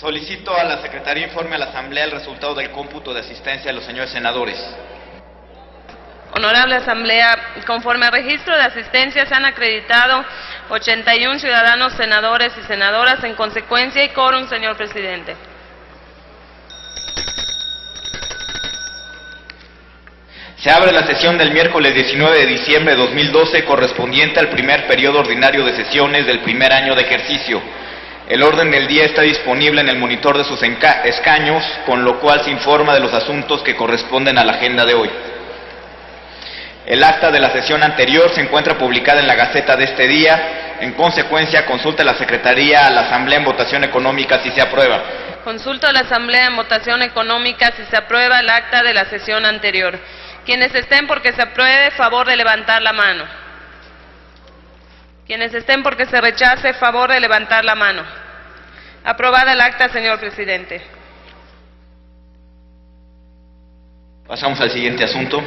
Solicito a la Secretaría informe a la Asamblea el resultado del cómputo de asistencia de los señores senadores. Honorable Asamblea, conforme al registro de asistencia se han acreditado 81 ciudadanos senadores y senadoras. En consecuencia, hay quórum, señor presidente. Se abre la sesión del miércoles 19 de diciembre de 2012 correspondiente al primer periodo ordinario de sesiones del primer año de ejercicio. El orden del día está disponible en el monitor de sus escaños, con lo cual se informa de los asuntos que corresponden a la agenda de hoy. El acta de la sesión anterior se encuentra publicada en la Gaceta de este día. En consecuencia, consulta a la Secretaría a la Asamblea en votación económica si se aprueba. Consulto a la Asamblea en votación económica si se aprueba el acta de la sesión anterior. Quienes estén porque se apruebe, favor de levantar la mano. Quienes estén porque se rechace, favor de levantar la mano. Aprobada el acta, señor presidente. Pasamos al siguiente asunto.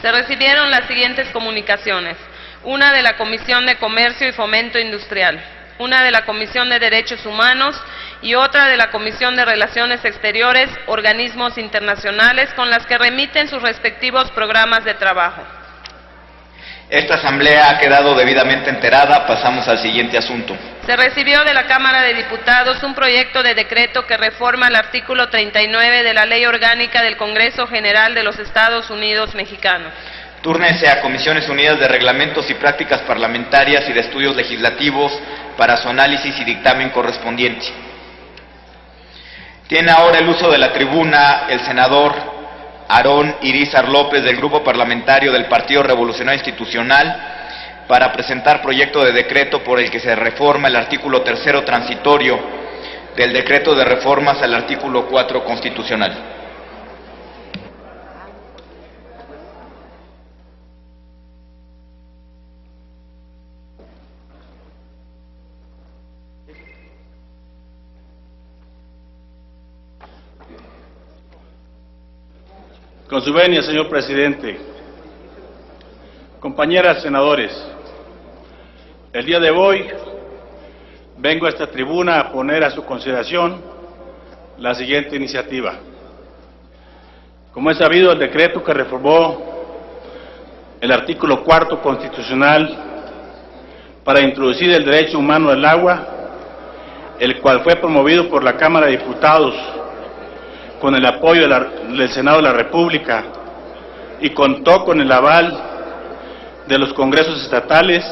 Se recibieron las siguientes comunicaciones: una de la Comisión de Comercio y Fomento Industrial, una de la Comisión de Derechos Humanos y otra de la Comisión de Relaciones Exteriores, organismos internacionales, con las que remiten sus respectivos programas de trabajo. Esta asamblea ha quedado debidamente enterada. Pasamos al siguiente asunto. Se recibió de la Cámara de Diputados un proyecto de decreto que reforma el artículo 39 de la Ley Orgánica del Congreso General de los Estados Unidos Mexicanos. Túrnese a Comisiones Unidas de Reglamentos y Prácticas Parlamentarias y de Estudios Legislativos para su análisis y dictamen correspondiente. Tiene ahora el uso de la tribuna el senador Aarón Irízar López, del Grupo Parlamentario del Partido Revolucionario Institucional, para presentar proyecto de decreto por el que se reforma el artículo 3º transitorio del decreto de reformas al artículo 4 constitucional. Con su venia, señor presidente, compañeras senadores, el día de hoy vengo a esta tribuna a poner a su consideración la siguiente iniciativa. Como es sabido, el decreto que reformó el artículo 4 constitucional para introducir el derecho humano al agua, el cual fue promovido por la Cámara de Diputados con el apoyo del Senado de la República y contó con el aval de los congresos estatales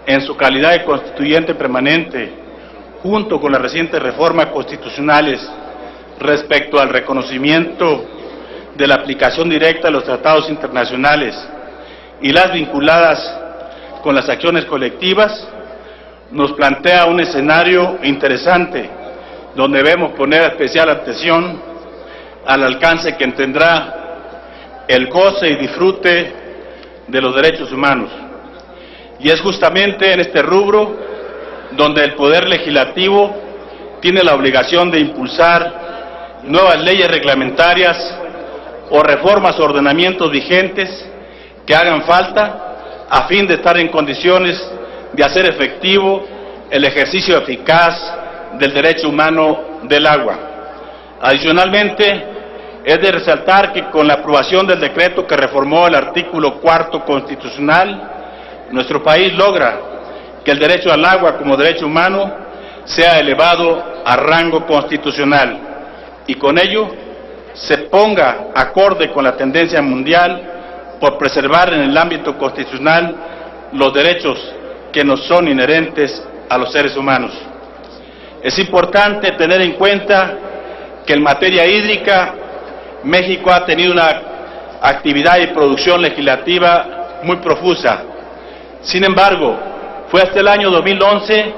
en su calidad de constituyente permanente, junto con las recientes reformas constitucionales respecto al reconocimiento de la aplicación directa de los tratados internacionales y las vinculadas con las acciones colectivas, nos plantea un escenario interesante donde debemos poner especial atención al alcance que tendrá el goce y disfrute de los derechos humanos. Y es justamente en este rubro donde el Poder Legislativo tiene la obligación de impulsar nuevas leyes reglamentarias o reformas o ordenamientos vigentes que hagan falta a fin de estar en condiciones de hacer efectivo el ejercicio eficaz del derecho humano del agua. Adicionalmente, es de resaltar que con la aprobación del decreto que reformó el artículo 4 constitucional, nuestro país logra que el derecho al agua como derecho humano sea elevado a rango constitucional y con ello se ponga acorde con la tendencia mundial por preservar en el ámbito constitucional los derechos que nos son inherentes a los seres humanos. Es importante tener en cuenta que en materia hídrica México ha tenido una actividad y producción legislativa muy profusa. Sin embargo, fue hasta el año 2011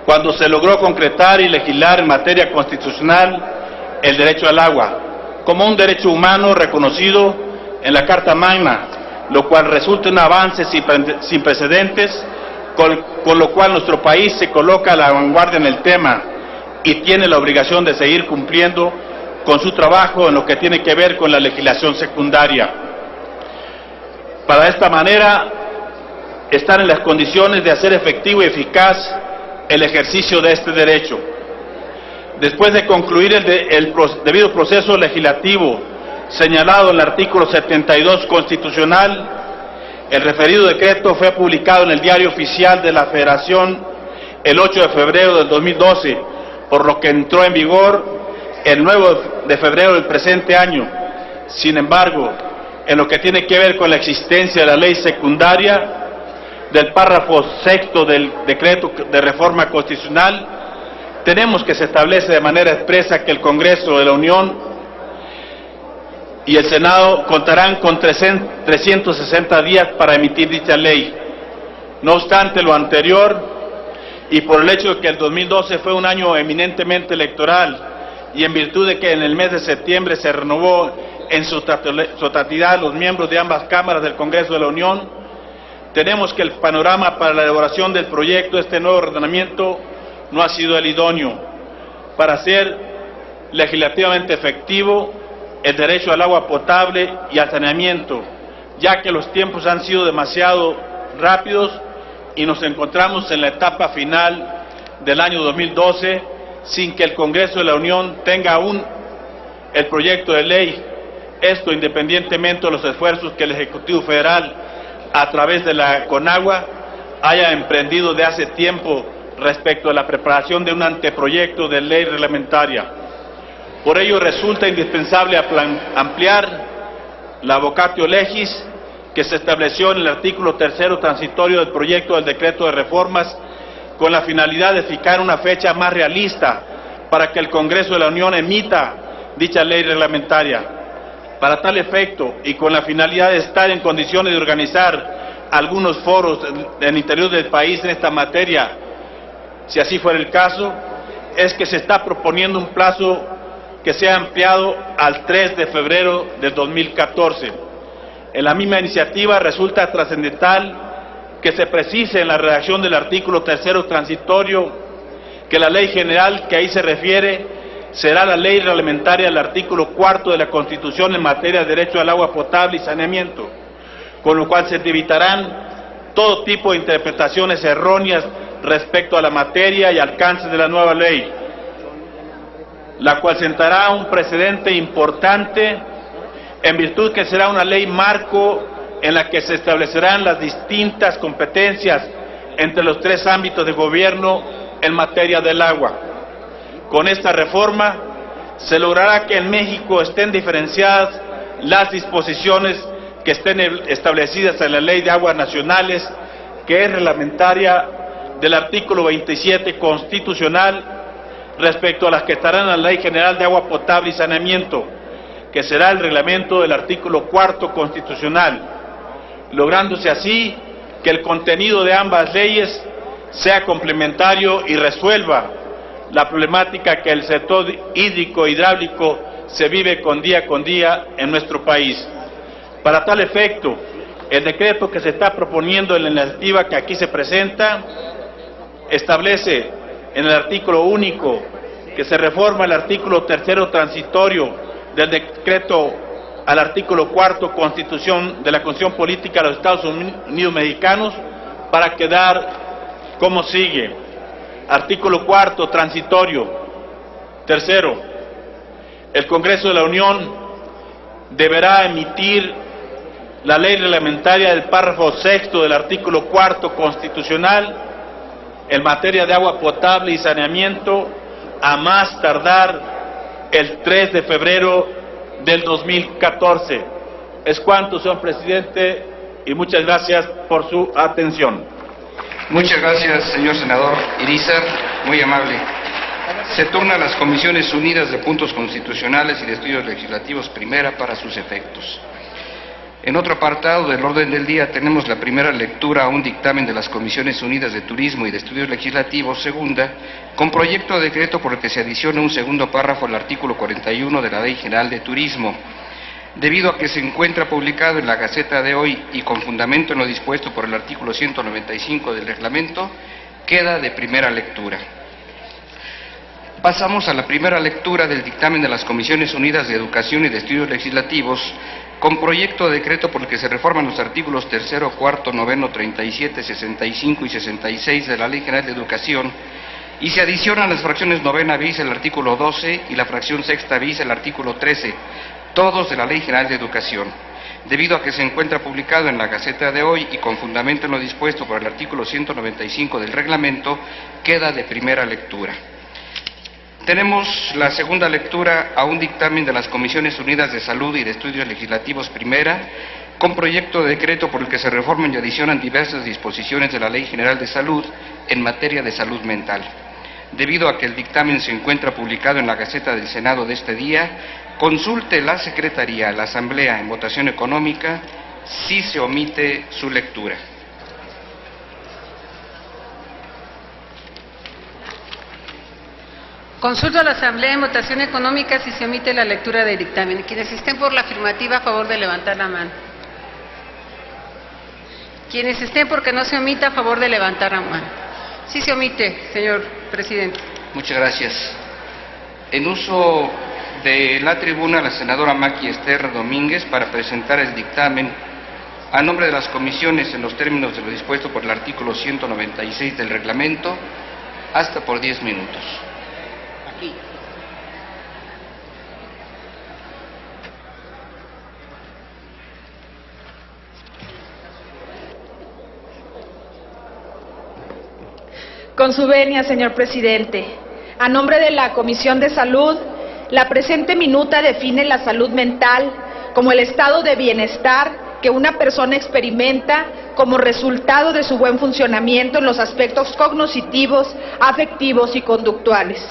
cuando se logró concretar y legislar en materia constitucional el derecho al agua como un derecho humano reconocido en la Carta Magna, lo cual resulta un avance sin precedentes, con lo cual nuestro país se coloca a la vanguardia en el tema y tiene la obligación de seguir cumpliendo con su trabajo en lo que tiene que ver con la legislación secundaria. Para de esta manera estar en las condiciones de hacer efectivo y eficaz el ejercicio de este derecho. Después de concluir el debido proceso legislativo señalado en el artículo 72 constitucional, el referido decreto fue publicado en el Diario Oficial de la Federación el 8 de febrero del 2012, por lo que entró en vigor el 9 de febrero del presente año. Sin embargo, en lo que tiene que ver con la existencia de la ley secundaria del párrafo sexto del decreto de reforma constitucional, tenemos que se establece de manera expresa que el Congreso de la Unión y el Senado contarán con 360 días para emitir dicha ley. No obstante lo anterior, y por el hecho de que el 2012 fue un año eminentemente electoral, y en virtud de que en el mes de septiembre se renovó en su totalidad los miembros de ambas cámaras del Congreso de la Unión, tenemos que el panorama para la elaboración del proyecto de este nuevo ordenamiento no ha sido el idóneo para hacer legislativamente efectivo el derecho al agua potable y al saneamiento, ya que los tiempos han sido demasiado rápidos y nos encontramos en la etapa final del año 2012 sin que el Congreso de la Unión tenga aún el proyecto de ley, esto independientemente de los esfuerzos que el Ejecutivo Federal a través de la CONAGUA haya emprendido de hace tiempo respecto a la preparación de un anteproyecto de ley reglamentaria. Por ello resulta indispensable ampliar la vocatio legis que se estableció en el artículo 3º transitorio del proyecto del decreto de reformas con la finalidad de fijar una fecha más realista para que el Congreso de la Unión emita dicha ley reglamentaria. Para tal efecto y con la finalidad de estar en condiciones de organizar algunos foros en el interior del país en esta materia, si así fuera el caso, es que se está proponiendo un plazo que sea ampliado al 3 de febrero del 2014. En la misma iniciativa resulta trascendental que se precise en la redacción del artículo 3º transitorio que la ley general que ahí se refiere será la ley reglamentaria del artículo 4º de la Constitución en materia de derecho al agua potable y saneamiento, con lo cual se evitarán todo tipo de interpretaciones erróneas respecto a la materia y alcance de la nueva ley, la cual sentará un precedente importante en virtud que será una ley marco en la que se establecerán las distintas competencias entre los tres ámbitos de gobierno en materia del agua. Con esta reforma se logrará que en México estén diferenciadas las disposiciones que estén establecidas en la Ley de Aguas Nacionales, que es reglamentaria del artículo 27 constitucional, respecto a las que estarán en la Ley General de Agua Potable y Saneamiento, que será el reglamento del artículo 4º constitucional, lográndose así que el contenido de ambas leyes sea complementario y resuelva la problemática que el sector hídrico hidráulico se vive con día en nuestro país. Para tal efecto, el decreto que se está proponiendo en la iniciativa que aquí se presenta establece en el artículo único que se reforma el artículo 3º transitorio del decreto al artículo 4º Constitución de la Constitución Política de los Estados Unidos Mexicanos para quedar como sigue. Artículo 4º transitorio. Tercero, el Congreso de la Unión deberá emitir la ley reglamentaria del párrafo sexto del artículo 4º constitucional en materia de agua potable y saneamiento a más tardar el 3 de febrero del 2014. Es cuanto, señor presidente, y muchas gracias por su atención. Muchas gracias, señor senador Irizar, muy amable. Se turna a las Comisiones Unidas de Puntos Constitucionales y de Estudios Legislativos primera para sus efectos. En otro apartado del orden del día tenemos la primera lectura a un dictamen de las Comisiones Unidas de Turismo y de Estudios Legislativos segunda, con proyecto de decreto por el que se adiciona un segundo párrafo al artículo 41 de la Ley General de Turismo. Debido a que se encuentra publicado en la Gaceta de hoy y con fundamento en lo dispuesto por el artículo 195 del reglamento, queda de primera lectura. Pasamos a la primera lectura del dictamen de las Comisiones Unidas de Educación y de Estudios Legislativos, con proyecto de decreto por el que se reforman los artículos 3º, 4º, 9º, 37, 65 y 66 de la Ley General de Educación, y se adicionan las fracciones novena bis el artículo 12 y la fracción sexta bis el artículo 13, todos de la Ley General de Educación. Debido a que se encuentra publicado en la Gaceta de hoy y con fundamento en lo dispuesto por el artículo 195 del reglamento, queda de primera lectura. Tenemos la segunda lectura a un dictamen de las Comisiones Unidas de Salud y de Estudios Legislativos Primera, con proyecto de decreto por el que se reforman y adicionan diversas disposiciones de la Ley General de Salud en materia de salud mental. Debido a que el dictamen se encuentra publicado en la Gaceta del Senado de este día, consulte la Secretaría, la Asamblea en votación económica, si se omite su lectura. Consulto a la Asamblea en votación económica si se omite la lectura del dictamen. Quienes estén por la afirmativa, a favor de levantar la mano. Quienes estén porque no se omita, a favor de levantar la mano. Sí se omite, señor presidente. Muchas gracias. En uso de la tribuna, la senadora Maqui Esther Domínguez para presentar el dictamen a nombre de las comisiones en los términos de lo dispuesto por el artículo 196 del reglamento, hasta por 10 minutos. Con su venia, señor presidente, a nombre de la Comisión de Salud, la presente minuta define la salud mental como el estado de bienestar que una persona experimenta como resultado de su buen funcionamiento en los aspectos cognitivos, afectivos y conductuales.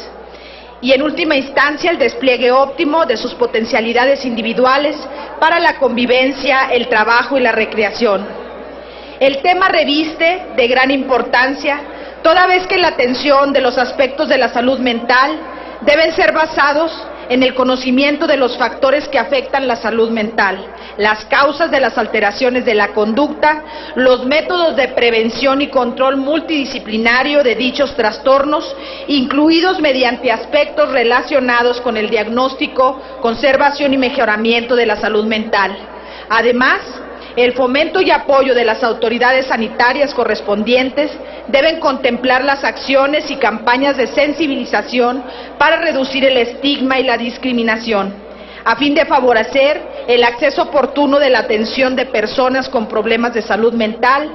Y en última instancia, el despliegue óptimo de sus potencialidades individuales para la convivencia, el trabajo y la recreación. El tema reviste de gran importancia, toda vez que la atención de los aspectos de la salud mental deben ser basados en el conocimiento de los factores que afectan la salud mental, las causas de las alteraciones de la conducta, los métodos de prevención y control multidisciplinario de dichos trastornos, incluidos mediante aspectos relacionados con el diagnóstico, conservación y mejoramiento de la salud mental. Además, el fomento y apoyo de las autoridades sanitarias correspondientes deben contemplar las acciones y campañas de sensibilización para reducir el estigma y la discriminación, a fin de favorecer el acceso oportuno de la atención de personas con problemas de salud mental,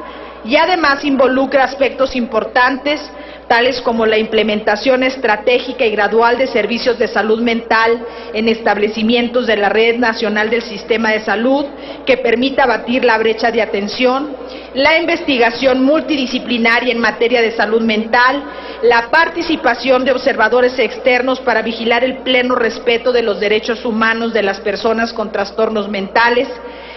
y además involucra aspectos importantes tales como la implementación estratégica y gradual de servicios de salud mental en establecimientos de la Red Nacional del Sistema de Salud que permita abatir la brecha de atención, la investigación multidisciplinaria en materia de salud mental, la participación de observadores externos para vigilar el pleno respeto de los derechos humanos de las personas con trastornos mentales,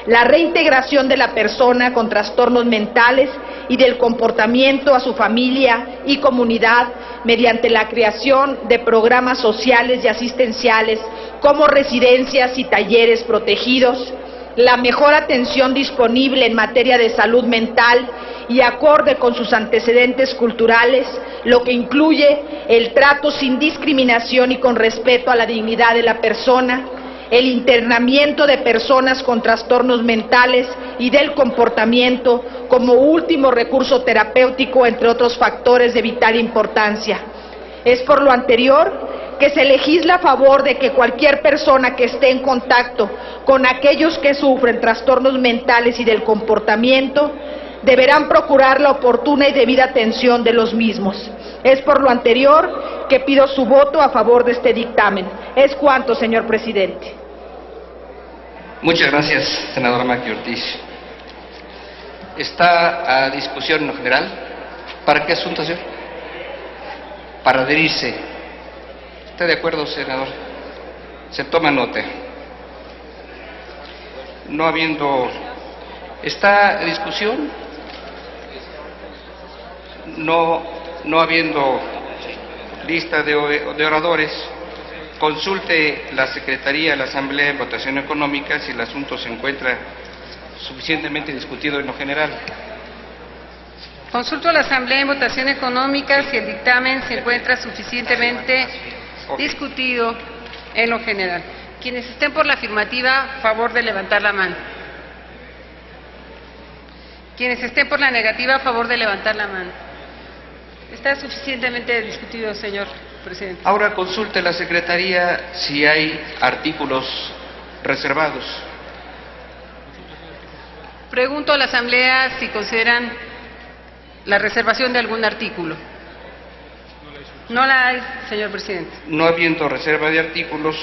la reintegración de la persona con trastornos mentales y del comportamiento a su familia y comunidad mediante la creación de programas sociales y asistenciales como residencias y talleres protegidos, la mejor atención disponible en materia de salud mental y acorde con sus antecedentes culturales, lo que incluye el trato sin discriminación y con respeto a la dignidad de la persona, el internamiento de personas con trastornos mentales y del comportamiento como último recurso terapéutico, entre otros factores de vital importancia. Es por lo anterior que se legisla a favor de que cualquier persona que esté en contacto con aquellos que sufren trastornos mentales y del comportamiento deberán procurar la oportuna y debida atención de los mismos. Es por lo anterior que pido su voto a favor de este dictamen. Es cuanto, señor presidente. Muchas gracias, senadora Maqui Ortiz. ¿Está a discusión en lo general? ¿Para qué asunto, señor? Para adherirse. ¿Está de acuerdo, senador? Se toma nota. No habiendo... ¿Está a discusión? No habiendo lista de oradores, consulte la Secretaría de la Asamblea en votación económica si el asunto se encuentra suficientemente discutido en lo general. Consulto a la Asamblea en votación económica si el dictamen se encuentra suficientemente discutido en lo general. Quienes estén por la afirmativa, favor de levantar la mano. Quienes estén por la negativa, a favor de levantar la mano. Está suficientemente discutido, señor presidente. Ahora consulte la Secretaría si hay artículos reservados. Pregunto a la Asamblea si consideran la reservación de algún artículo. No la hay, señor presidente. No habiendo reserva de artículos,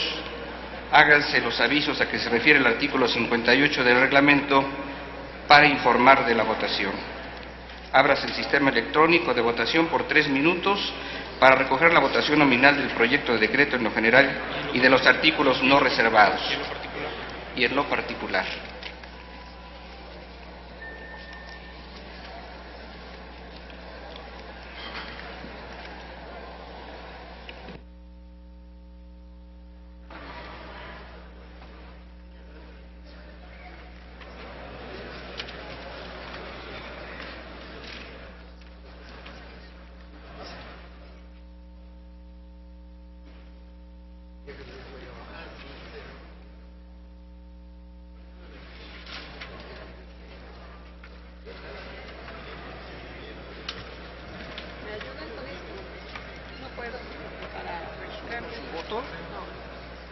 háganse los avisos a que se refiere el artículo 58 del reglamento para informar de la votación. Ábrase el sistema electrónico de votación por 3 minutos para recoger la votación nominal del proyecto de decreto en lo general y de los artículos no reservados y en lo particular.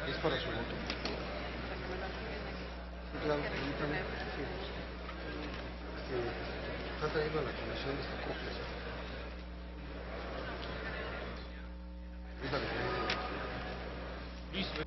Es para su voto. Claro, permítame. Está trayendo a la comisión de esta copia. Es la de... Listo.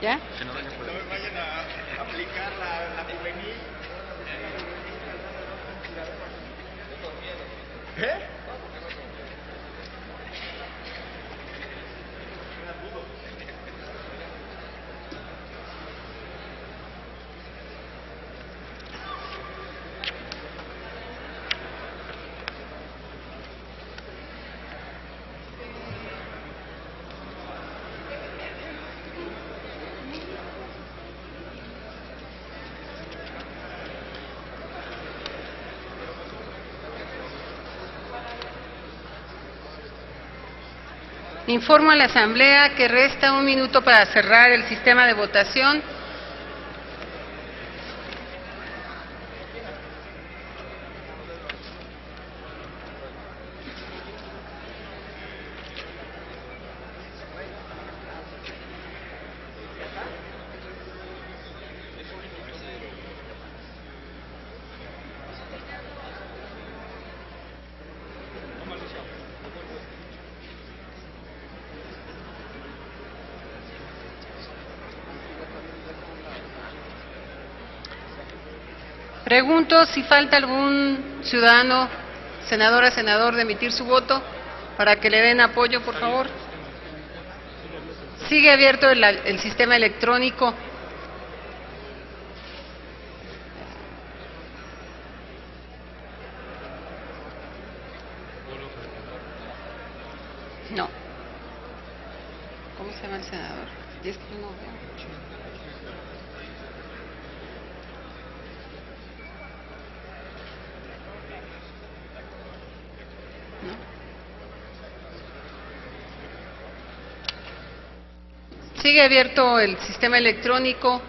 ¿Ya? Que no vayan a aplicar la juvenil. ¿Eh? Informo a la Asamblea que resta 1 minuto para cerrar el sistema de votación. Pregunto si falta algún ciudadano, senadora, senador, de emitir su voto para que le den apoyo, por favor. Sigue abierto el sistema electrónico. No. ¿Cómo se llama el senador? Y es que yo no veo. Sigue abierto el sistema electrónico.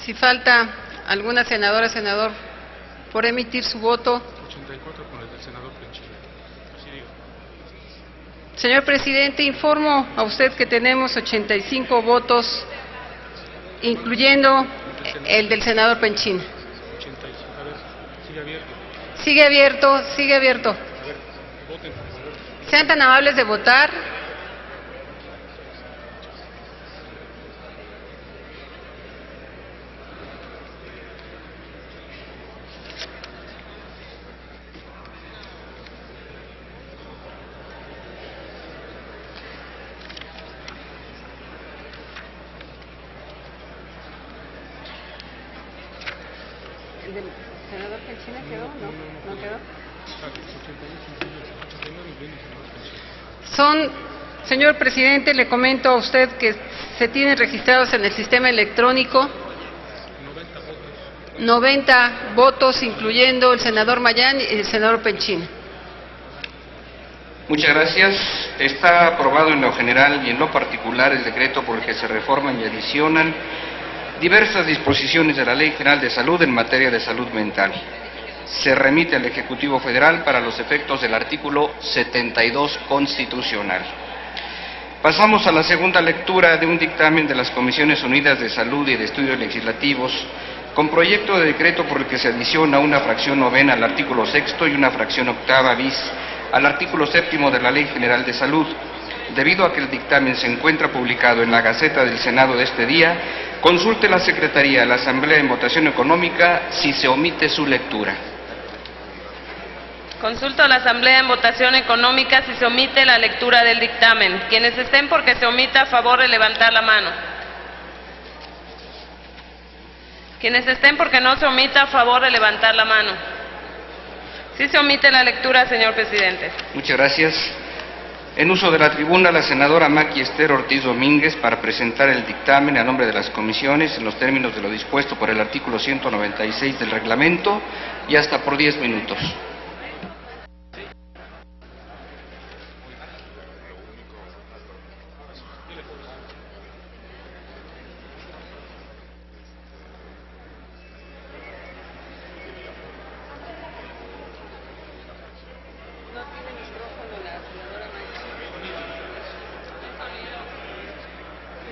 Si falta alguna senadora, senador, por emitir su voto. 84 con el del senador Penchina. Sí, diga. Señor presidente, informo a usted que tenemos 85 votos, incluyendo el del senador Penchina. 85, a ver, sigue abierto. Sigue abierto, sigue abierto. A ver, voten, por favor. Sean tan amables de votar. ¿El del senador Penchina quedó? ¿No quedó? Son, señor presidente, le comento a usted que se tienen registrados en el sistema electrónico 90 votos, incluyendo el senador Mayán y el senador Penchina. Muchas gracias. Está aprobado en lo general y en lo particular el decreto por el que se reforman y adicionan diversas disposiciones de la Ley General de Salud en materia de salud mental. Se remite al Ejecutivo Federal para los efectos del artículo 72 constitucional. Pasamos a la segunda lectura de un dictamen de las Comisiones Unidas de Salud y de Estudios Legislativos con proyecto de decreto por el que se adiciona una fracción novena al artículo 6º y una fracción octava bis al artículo 7º de la Ley General de Salud. Debido a que el dictamen se encuentra publicado en la Gaceta del Senado de este día, consulte la Secretaría de la Asamblea en votación económica si se omite su lectura. Consulto a la Asamblea en votación económica si se omite la lectura del dictamen. Quienes estén porque se omita, a favor de levantar la mano. Quienes estén porque no se omita, a favor de levantar la mano. Sí se omite la lectura, señor presidente. Muchas gracias. En uso de la tribuna, la senadora Maqui Esther Ortiz Domínguez para presentar el dictamen a nombre de las comisiones en los términos de lo dispuesto por el artículo 196 del reglamento y hasta por 10 minutos.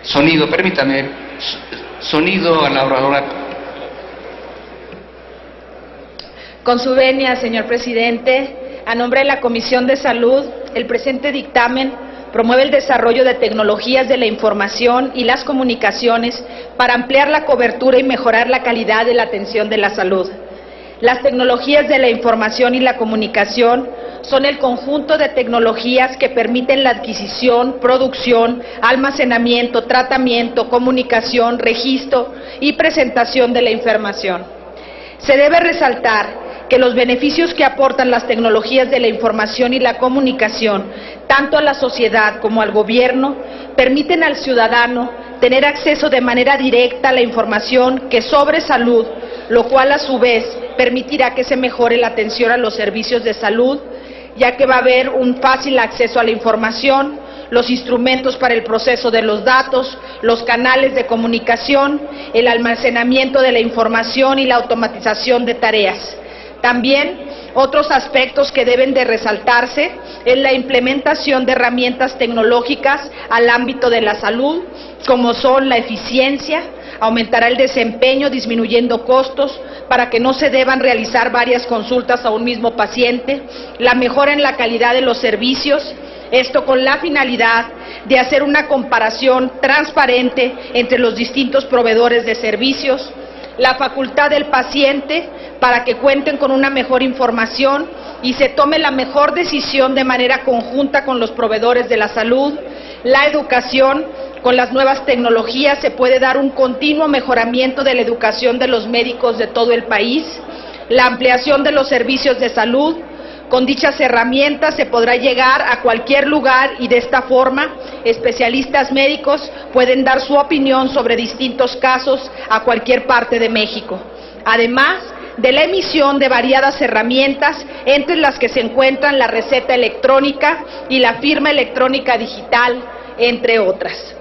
Sonido, permítame. Sonido a la oradora. Con su venia, señor presidente, a nombre de la Comisión de Salud, el presente dictamen promueve el desarrollo de tecnologías de la información y las comunicaciones para ampliar la cobertura y mejorar la calidad de la atención de la salud. Las tecnologías de la información y la comunicación son el conjunto de tecnologías que permiten la adquisición, producción, almacenamiento, tratamiento, comunicación, registro y presentación de la información. Se debe resaltar que los beneficios que aportan las tecnologías de la información y la comunicación, tanto a la sociedad como al gobierno, permiten al ciudadano tener acceso de manera directa a la información que sobre salud, lo cual a su vez permitirá que se mejore la atención a los servicios de salud, ya que va a haber un fácil acceso a la información, los instrumentos para el proceso de los datos, los canales de comunicación, el almacenamiento de la información y la automatización de tareas. También otros aspectos que deben de resaltarse es la implementación de herramientas tecnológicas al ámbito de la salud, como son la eficiencia, aumentará el desempeño disminuyendo costos para que no se deban realizar varias consultas a un mismo paciente, la mejora en la calidad de los servicios, esto con la finalidad de hacer una comparación transparente entre los distintos proveedores de servicios, la facultad del paciente para que cuenten con una mejor información y se tome la mejor decisión de manera conjunta con los proveedores de la salud, la educación. Con las nuevas tecnologías se puede dar un continuo mejoramiento de la educación de los médicos de todo el país, la ampliación de los servicios de salud. Con dichas herramientas se podrá llegar a cualquier lugar y de esta forma especialistas médicos pueden dar su opinión sobre distintos casos a cualquier parte de México. Además de la emisión de variadas herramientas, entre las que se encuentran la receta electrónica y la firma electrónica digital, entre otras.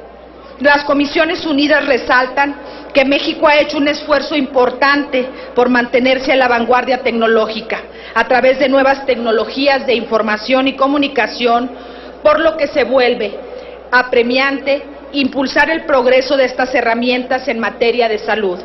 Las Comisiones Unidas resaltan que México ha hecho un esfuerzo importante por mantenerse a la vanguardia tecnológica a través de nuevas tecnologías de información y comunicación, por lo que se vuelve apremiante impulsar el progreso de estas herramientas en materia de salud.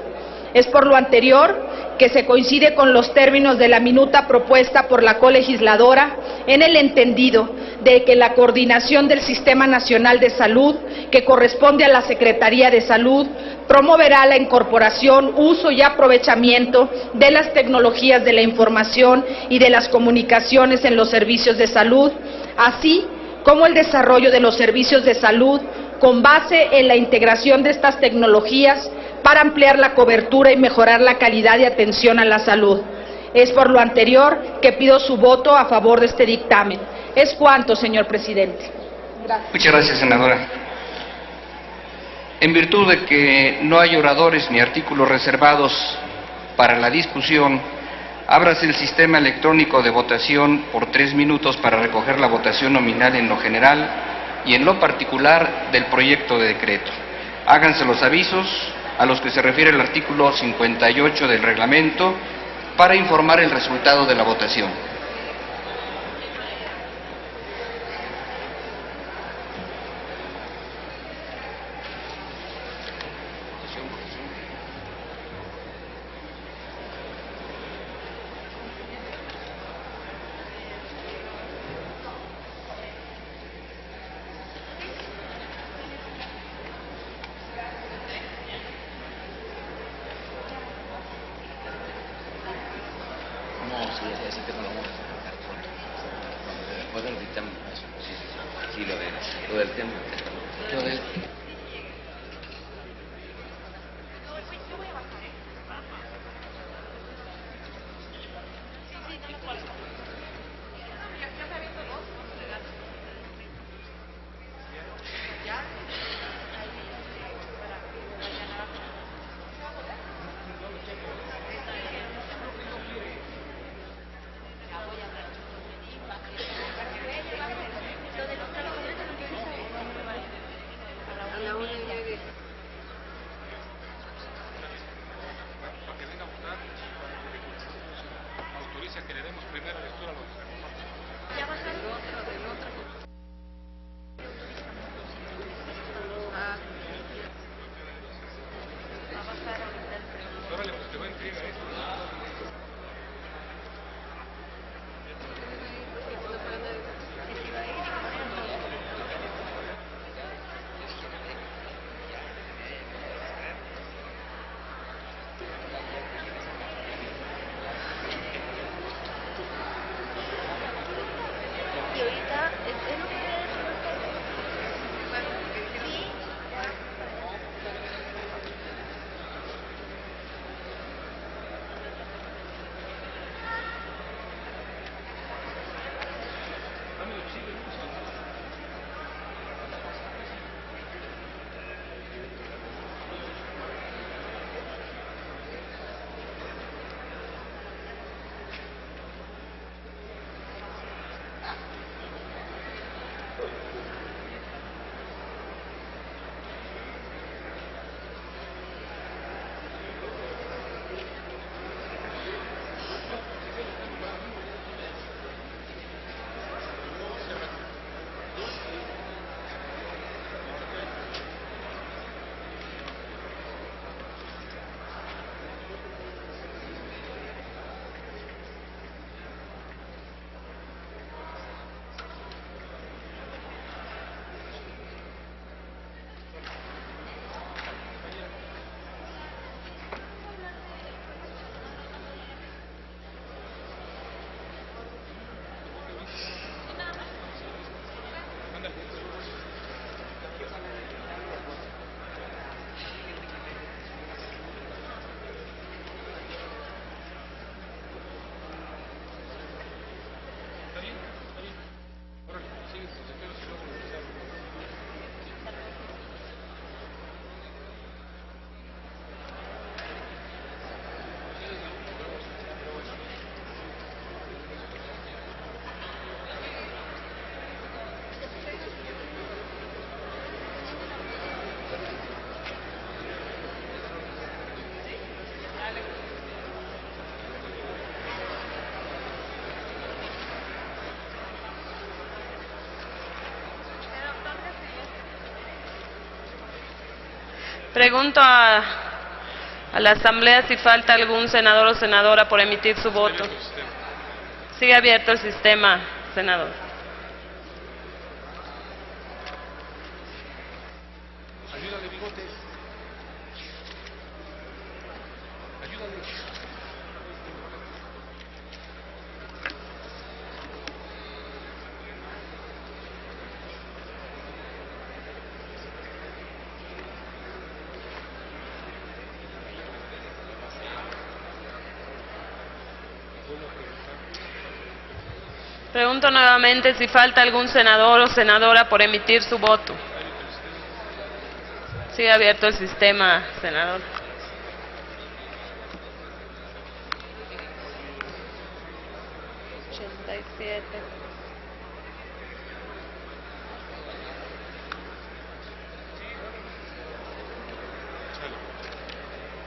Es por lo anterior que se coincide con los términos de la minuta propuesta por la colegisladora en el entendido de que la coordinación del Sistema Nacional de Salud, que corresponde a la Secretaría de Salud, promoverá la incorporación, uso y aprovechamiento de las tecnologías de la información y de las comunicaciones en los servicios de salud, así como el desarrollo de los servicios de salud con base en la integración de estas tecnologías para ampliar la cobertura y mejorar la calidad de atención a la salud. Es por lo anterior que pido su voto a favor de este dictamen. Es cuanto, señor presidente. Gracias. Muchas gracias, senadora. En virtud de que no hay oradores ni artículos reservados para la discusión, ábrase el sistema electrónico de votación por 3 minutos para recoger la votación nominal en lo general y en lo particular del proyecto de decreto. Háganse los avisos a los que se refiere el artículo 58 del reglamento para informar el resultado de la votación. Pregunto a la Asamblea si falta algún senador o senadora por emitir su voto. Sigue abierto el sistema, senador. Ayúdale, bigote. Ayúdale. Pregunto nuevamente si falta algún senador o senadora por emitir su voto. Sigue abierto el sistema, senador.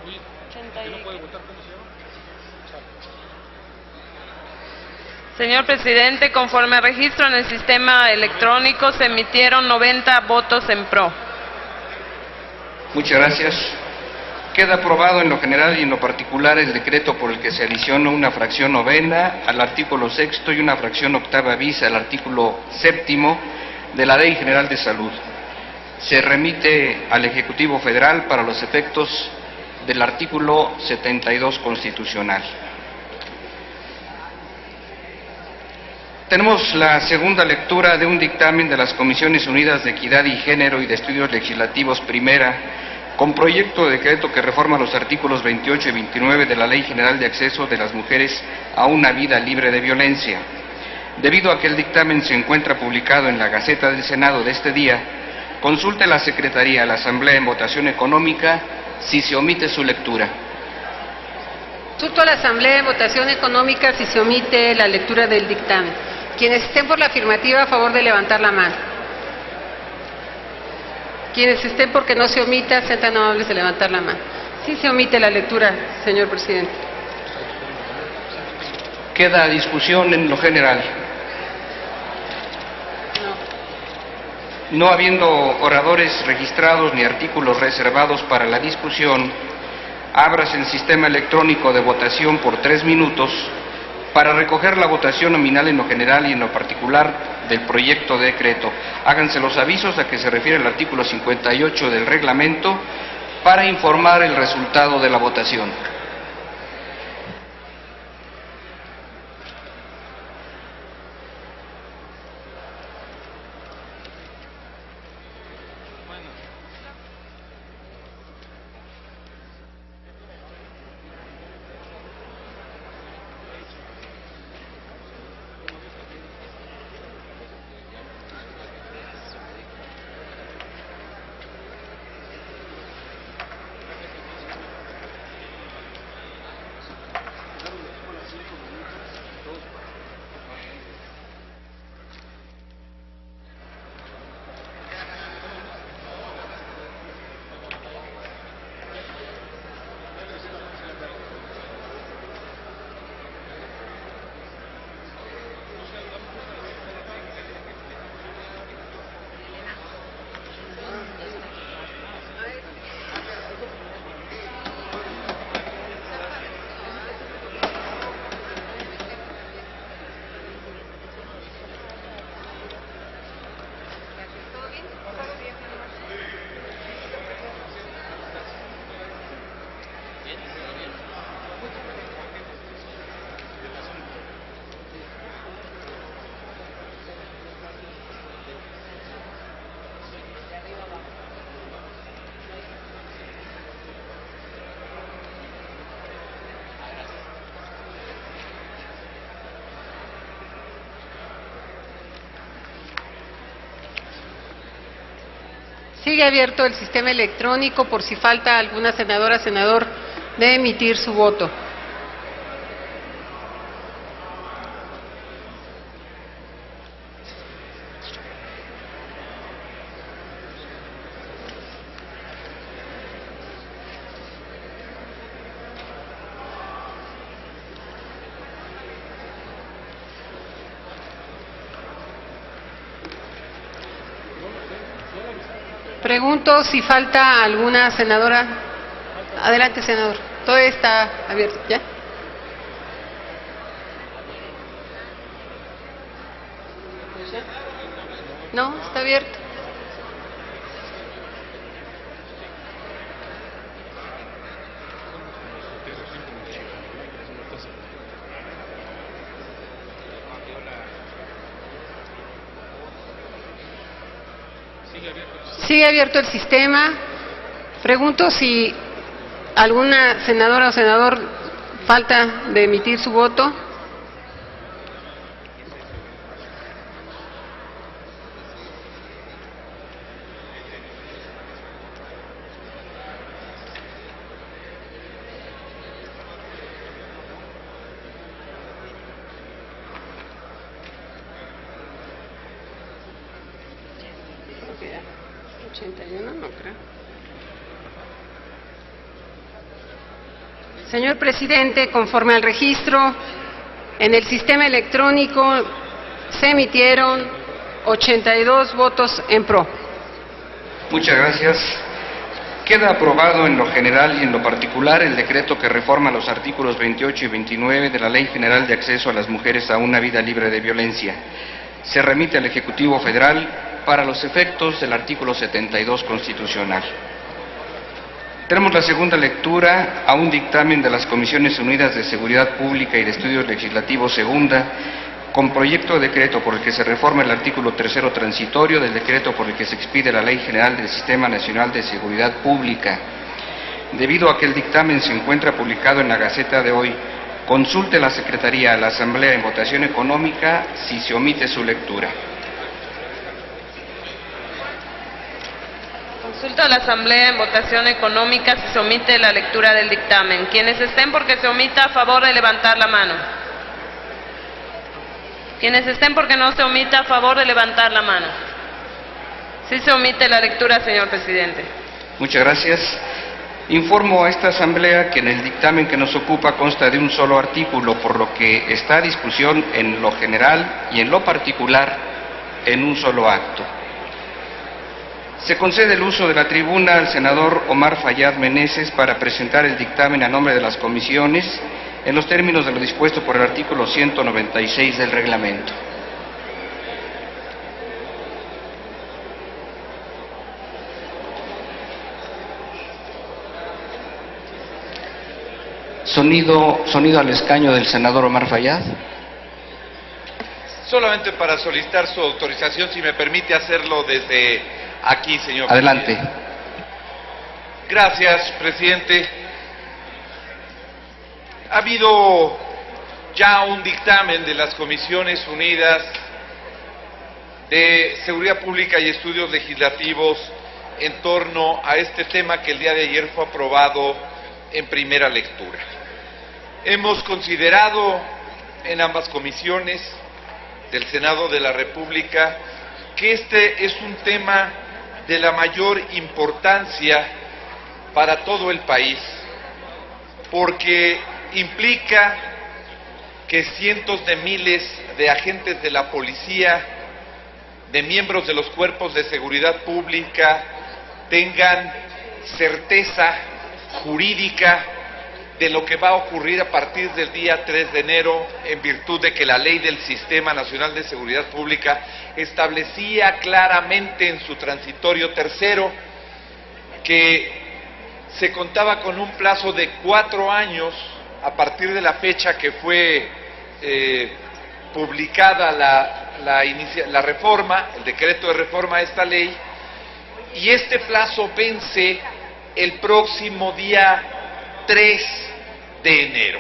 Oye, ¿que no puede votar cómo se llama? Señor presidente, conforme a registro en el sistema electrónico, se emitieron 90 votos en pro. Muchas gracias. Queda aprobado en lo general y en lo particular el decreto por el que se adiciona una fracción novena al artículo 6º y una fracción octava bis al artículo 7º de la Ley General de Salud. Se remite al Ejecutivo Federal para los efectos del artículo 72 constitucional. Tenemos la segunda lectura de un dictamen de las Comisiones Unidas de Equidad y Género y de Estudios Legislativos Primera, con proyecto de decreto que reforma los artículos 28 y 29 de la Ley General de Acceso de las Mujeres a una vida libre de violencia. Debido a que el dictamen se encuentra publicado en la Gaceta del Senado de este día, consulte la Secretaría a la Asamblea en votación económica si se omite su lectura. Consulto a la Asamblea en votación económica si se omite la lectura del dictamen. Quienes estén por la afirmativa, a favor de levantar la mano. Quienes estén porque no se omita, sean tan amables de levantar la mano. Sí se omite la lectura, señor presidente. Queda a discusión en lo general. No habiendo oradores registrados ni artículos reservados para la discusión, ábrase el sistema electrónico de votación por 3 minutos para recoger la votación nominal en lo general y en lo particular del proyecto de decreto. Háganse los avisos a que se refiere el artículo 58 del reglamento para informar el resultado de la votación. Sigue abierto el sistema electrónico por si falta alguna senadora, senador de emitir su voto. Pregunto si falta alguna senadora. Adelante, senador. Todo está abierto. ¿Ya? No, está abierto. Sigue abierto el sistema. Pregunto si alguna senadora o senador falta de emitir su voto. Señor presidente, conforme al registro, en el sistema electrónico se emitieron 82 votos en pro. Muchas gracias. Queda aprobado en lo general y en lo particular el decreto que reforma los artículos 28 y 29 de la Ley General de Acceso a las Mujeres a una Vida Libre de Violencia. Se remite al Ejecutivo Federal para los efectos del artículo 72 constitucional. Tenemos la segunda lectura a un dictamen de las Comisiones Unidas de Seguridad Pública y de Estudios Legislativos segunda, con proyecto de decreto por el que se reforma el artículo 3º transitorio del decreto por el que se expide la Ley General del Sistema Nacional de Seguridad Pública. Debido a que el dictamen se encuentra publicado en la Gaceta de hoy, consulte la Secretaría a la Asamblea en votación económica si se omite su lectura. Consulta a la Asamblea en votación económica si se omite la lectura del dictamen. Quienes estén porque se omita, a favor de levantar la mano. Quienes estén porque no se omita, a favor de levantar la mano. Sí se omite la lectura, señor presidente. Muchas gracias. Informo a esta Asamblea que en el dictamen que nos ocupa consta de un solo artículo, por lo que está a discusión en lo general y en lo particular en un solo acto. Se concede el uso de la tribuna al senador Omar Fayad Meneses para presentar el dictamen a nombre de las comisiones en los términos de lo dispuesto por el artículo 196 del reglamento. Sonido al escaño del senador Omar Fayad. Solamente para solicitar su autorización, si me permite hacerlo desde aquí, señor Adelante. presidente. Gracias, presidente. Ha habido ya un dictamen de las Comisiones Unidas de Seguridad Pública y Estudios Legislativos en torno a este tema que el día de ayer fue aprobado en primera lectura. Hemos considerado en ambas comisiones del Senado de la República que este es un tema de la mayor importancia para todo el país, porque implica que cientos de miles de agentes de la policía, de miembros de los cuerpos de seguridad pública, tengan certeza jurídica de lo que va a ocurrir a partir del día 3 de enero, en virtud de que la Ley del Sistema Nacional de Seguridad Pública establecía claramente en su transitorio tercero que se contaba con un plazo de 4 años a partir de la fecha que fue publicada la reforma, el decreto de reforma a esta ley, y este plazo vence el próximo día 3 de enero.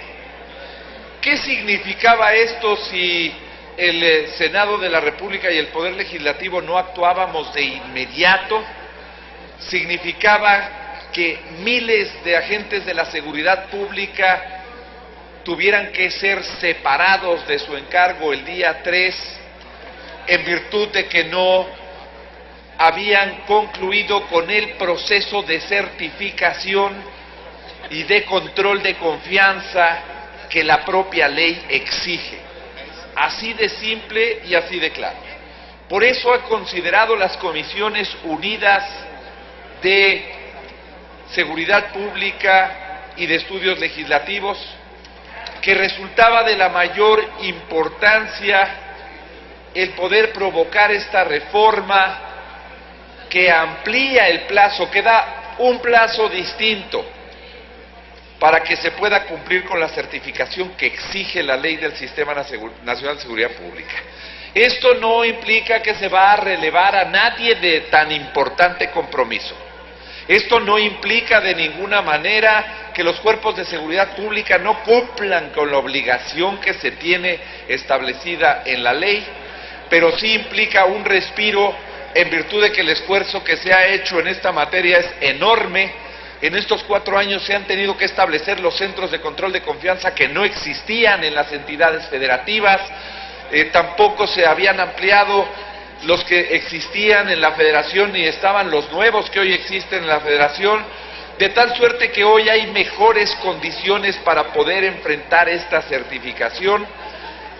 ¿Qué significaba esto si el Senado de la República y el Poder Legislativo no actuábamos de inmediato? Significaba que miles de agentes de la seguridad pública tuvieran que ser separados de su encargo el día 3 en virtud de que no habían concluido con el proceso de certificación y de control de confianza que la propia ley exige. Así de simple y así de claro. Por eso ha considerado las Comisiones Unidas de Seguridad Pública y de Estudios Legislativos, que resultaba de la mayor importancia el poder provocar esta reforma que amplía el plazo, que da un plazo distinto para que se pueda cumplir con la certificación que exige la ley del Sistema Nacional de Seguridad Pública. Esto no implica que se va a relevar a nadie de tan importante compromiso. Esto no implica de ninguna manera que los cuerpos de seguridad pública no cumplan con la obligación que se tiene establecida en la ley, pero sí implica un respiro en virtud de que el esfuerzo que se ha hecho en esta materia es enorme. En estos 4 años se han tenido que establecer los centros de control de confianza que no existían en las entidades federativas, tampoco se habían ampliado los que existían en la federación ni estaban los nuevos que hoy existen en la federación, de tal suerte que hoy hay mejores condiciones para poder enfrentar esta certificación,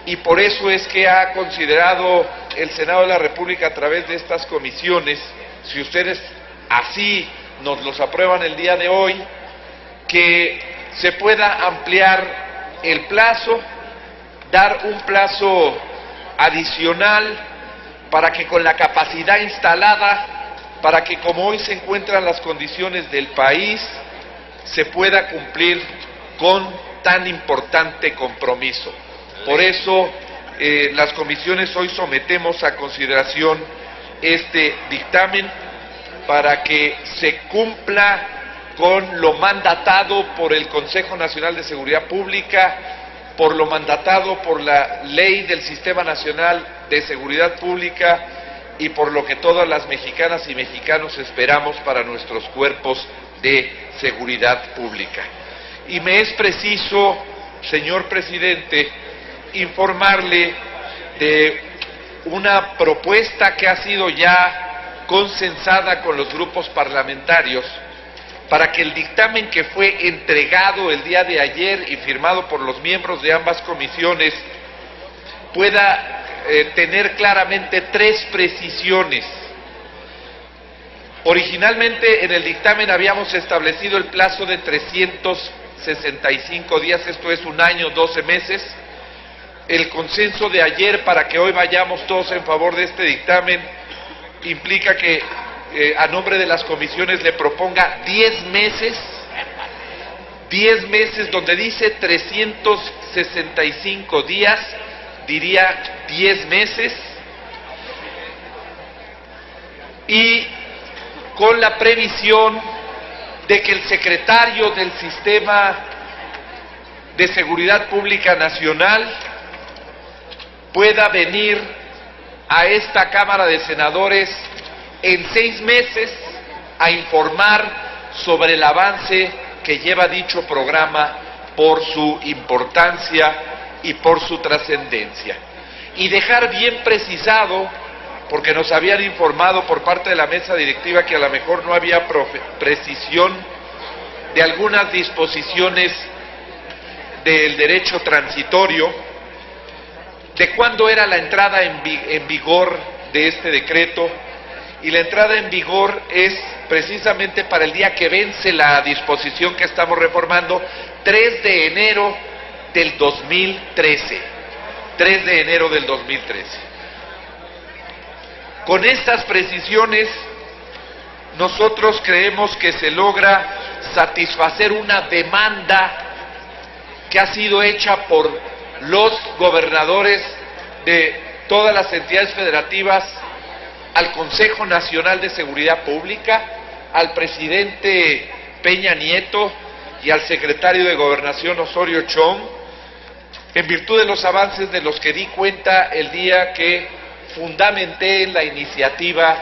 y por eso es que ha considerado el Senado de la República a través de estas comisiones, si ustedes así nos los aprueban el día de hoy, que se pueda ampliar el plazo, dar un plazo adicional para que con la capacidad instalada, para que como hoy se encuentran las condiciones del país, se pueda cumplir con tan importante compromiso. Por eso las comisiones hoy sometemos a consideración este dictamen para que se cumpla con lo mandatado por el Consejo Nacional de Seguridad Pública, por lo mandatado por la Ley del Sistema Nacional de Seguridad Pública y por lo que todas las mexicanas y mexicanos esperamos para nuestros cuerpos de seguridad pública. Y me es preciso, señor presidente, informarle de una propuesta que ha sido ya consensada con los grupos parlamentarios para que el dictamen que fue entregado el día de ayer y firmado por los miembros de ambas comisiones pueda tener claramente 3 precisiones. Originalmente en el dictamen habíamos establecido el plazo de 365 días, esto es 1 año, 12 meses. El consenso de ayer para que hoy vayamos todos en favor de este dictamen implica que a nombre de las comisiones le proponga 10 meses, donde dice 365 días, diría 10 meses, y con la previsión de que el secretario del Sistema de Seguridad Pública Nacional pueda venir a esta Cámara de Senadores en 6 meses a informar sobre el avance que lleva dicho programa por su importancia y por su trascendencia. Y dejar bien precisado, porque nos habían informado por parte de la mesa directiva que a lo mejor no había precisión de algunas disposiciones del derecho transitorio, de cuándo era la entrada en vigor de este decreto, y la entrada en vigor es precisamente para el día que vence la disposición que estamos reformando, 3 de enero del 2013. 3 de enero del 2013. Con estas precisiones, nosotros creemos que se logra satisfacer una demanda que ha sido hecha por los gobernadores de todas las entidades federativas al Consejo Nacional de Seguridad Pública, al presidente Peña Nieto y al secretario de Gobernación Osorio Chong, en virtud de los avances de los que di cuenta el día que fundamenté la iniciativa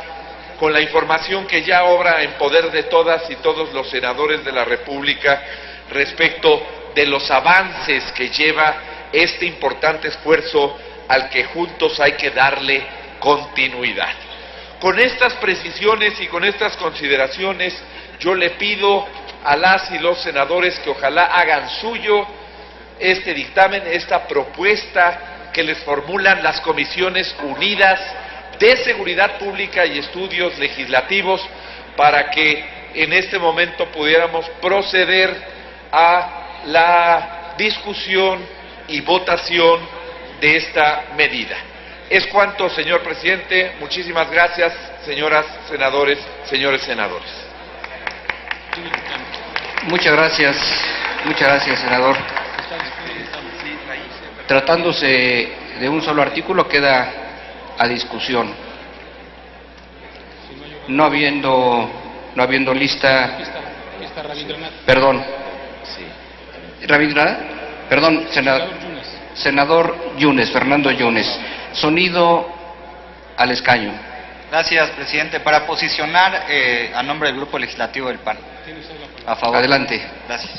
con la información que ya obra en poder de todas y todos los senadores de la República respecto de los avances que lleva este importante esfuerzo al que juntos hay que darle continuidad. Con estas precisiones y con estas consideraciones, yo le pido a las y los senadores que ojalá hagan suyo este dictamen, esta propuesta que les formulan las Comisiones Unidas de Seguridad Pública y Estudios Legislativos, para que en este momento pudiéramos proceder a la discusión y votación de esta medida. Es cuanto, señor presidente. Muchísimas gracias, señoras senadores, señores senadores. Muchas gracias, senador. Tratándose de un solo artículo, queda a discusión. No habiendo lista. Perdón. ¿Rabindranath? Perdón, senador Yunes, Fernando Yunes. Sonido al escaño. Gracias, presidente. Para posicionar a nombre del Grupo Legislativo del PAN. A favor. Adelante. Gracias.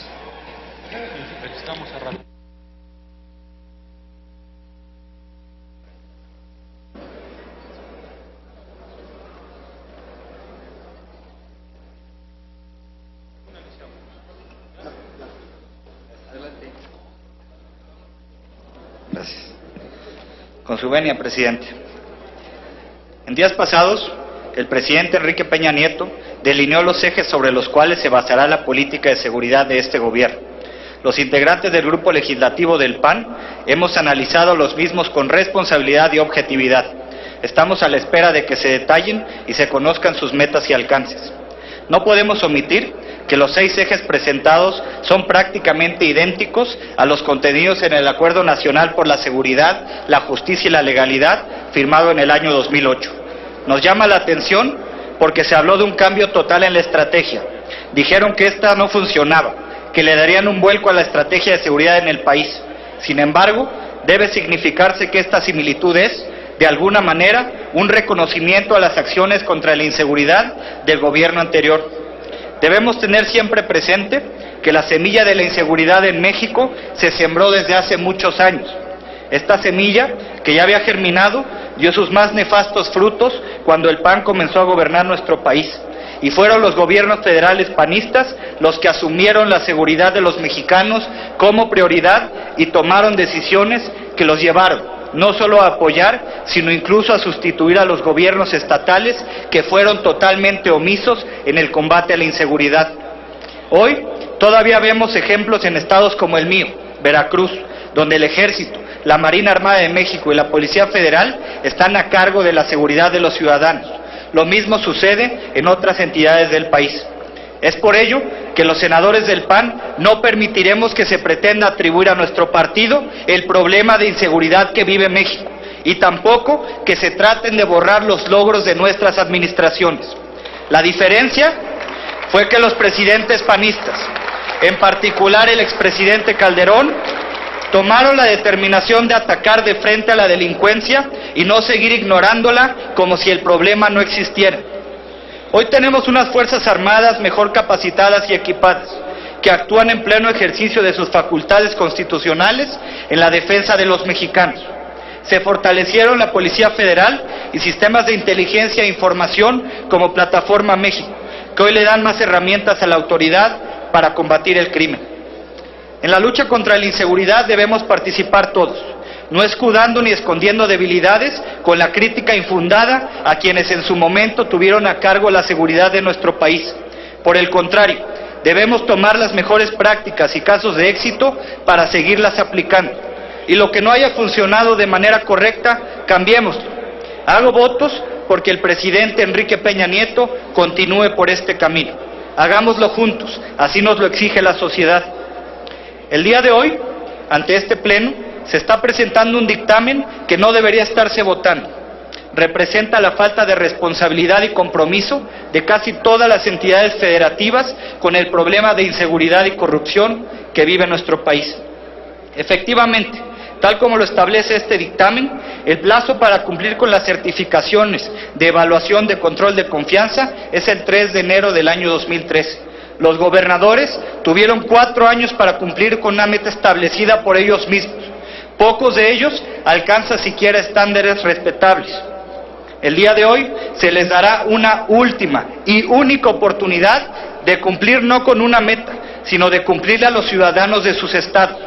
Gracias. Con su venia, presidente. En días pasados, el presidente Enrique Peña Nieto delineó los ejes sobre los cuales se basará la política de seguridad de este gobierno. Los integrantes del Grupo Legislativo del PAN hemos analizado los mismos con responsabilidad y objetividad. Estamos a la espera de que se detallen y se conozcan sus metas y alcances. No podemos omitir que los 6 ejes presentados son prácticamente idénticos a los contenidos en el Acuerdo Nacional por la Seguridad, la Justicia y la Legalidad, firmado en el año 2008. Nos llama la atención porque se habló de un cambio total en la estrategia. Dijeron que esta no funcionaba, que le darían un vuelco a la estrategia de seguridad en el país. Sin embargo, debe significarse que esta similitud es, de alguna manera, un reconocimiento a las acciones contra la inseguridad del gobierno anterior. Debemos tener siempre presente que la semilla de la inseguridad en México se sembró desde hace muchos años. Esta semilla, que ya había germinado, dio sus más nefastos frutos cuando el PAN comenzó a gobernar nuestro país. Y fueron los gobiernos federales panistas los que asumieron la seguridad de los mexicanos como prioridad y tomaron decisiones que los llevaron no solo a apoyar, sino incluso a sustituir a los gobiernos estatales que fueron totalmente omisos en el combate a la inseguridad. Hoy todavía vemos ejemplos en estados como el mío, Veracruz, donde el Ejército, la Marina Armada de México y la Policía Federal están a cargo de la seguridad de los ciudadanos. Lo mismo sucede en otras entidades del país. Es por ello que los senadores del PAN no permitiremos que se pretenda atribuir a nuestro partido el problema de inseguridad que vive México y tampoco que se traten de borrar los logros de nuestras administraciones. La diferencia fue que los presidentes panistas, en particular el expresidente Calderón, tomaron la determinación de atacar de frente a la delincuencia y no seguir ignorándola como si el problema no existiera. Hoy tenemos unas Fuerzas Armadas mejor capacitadas y equipadas, que actúan en pleno ejercicio de sus facultades constitucionales en la defensa de los mexicanos. Se fortalecieron la Policía Federal y sistemas de inteligencia e información como Plataforma México, que hoy le dan más herramientas a la autoridad para combatir el crimen. En la lucha contra la inseguridad debemos participar todos, no escudando ni escondiendo debilidades con la crítica infundada a quienes en su momento tuvieron a cargo la seguridad de nuestro país. Por el contrario, debemos tomar las mejores prácticas y casos de éxito para seguirlas aplicando. Y lo que no haya funcionado de manera correcta, cambiémoslo. Hago votos porque el presidente Enrique Peña Nieto continúe por este camino. Hagámoslo juntos, así nos lo exige la sociedad. El día de hoy, ante este pleno, se está presentando un dictamen que no debería estarse votando. Representa la falta de responsabilidad y compromiso de casi todas las entidades federativas con el problema de inseguridad y corrupción que vive nuestro país. Efectivamente, tal como lo establece este dictamen, el plazo para cumplir con las certificaciones de evaluación de control de confianza es el 3 de enero del año 2013. Los gobernadores tuvieron 4 años para cumplir con una meta establecida por ellos mismos. Pocos de ellos alcanzan siquiera estándares respetables. El día de hoy se les dará una última y única oportunidad de cumplir no con una meta, sino de cumplirle a los ciudadanos de sus estados.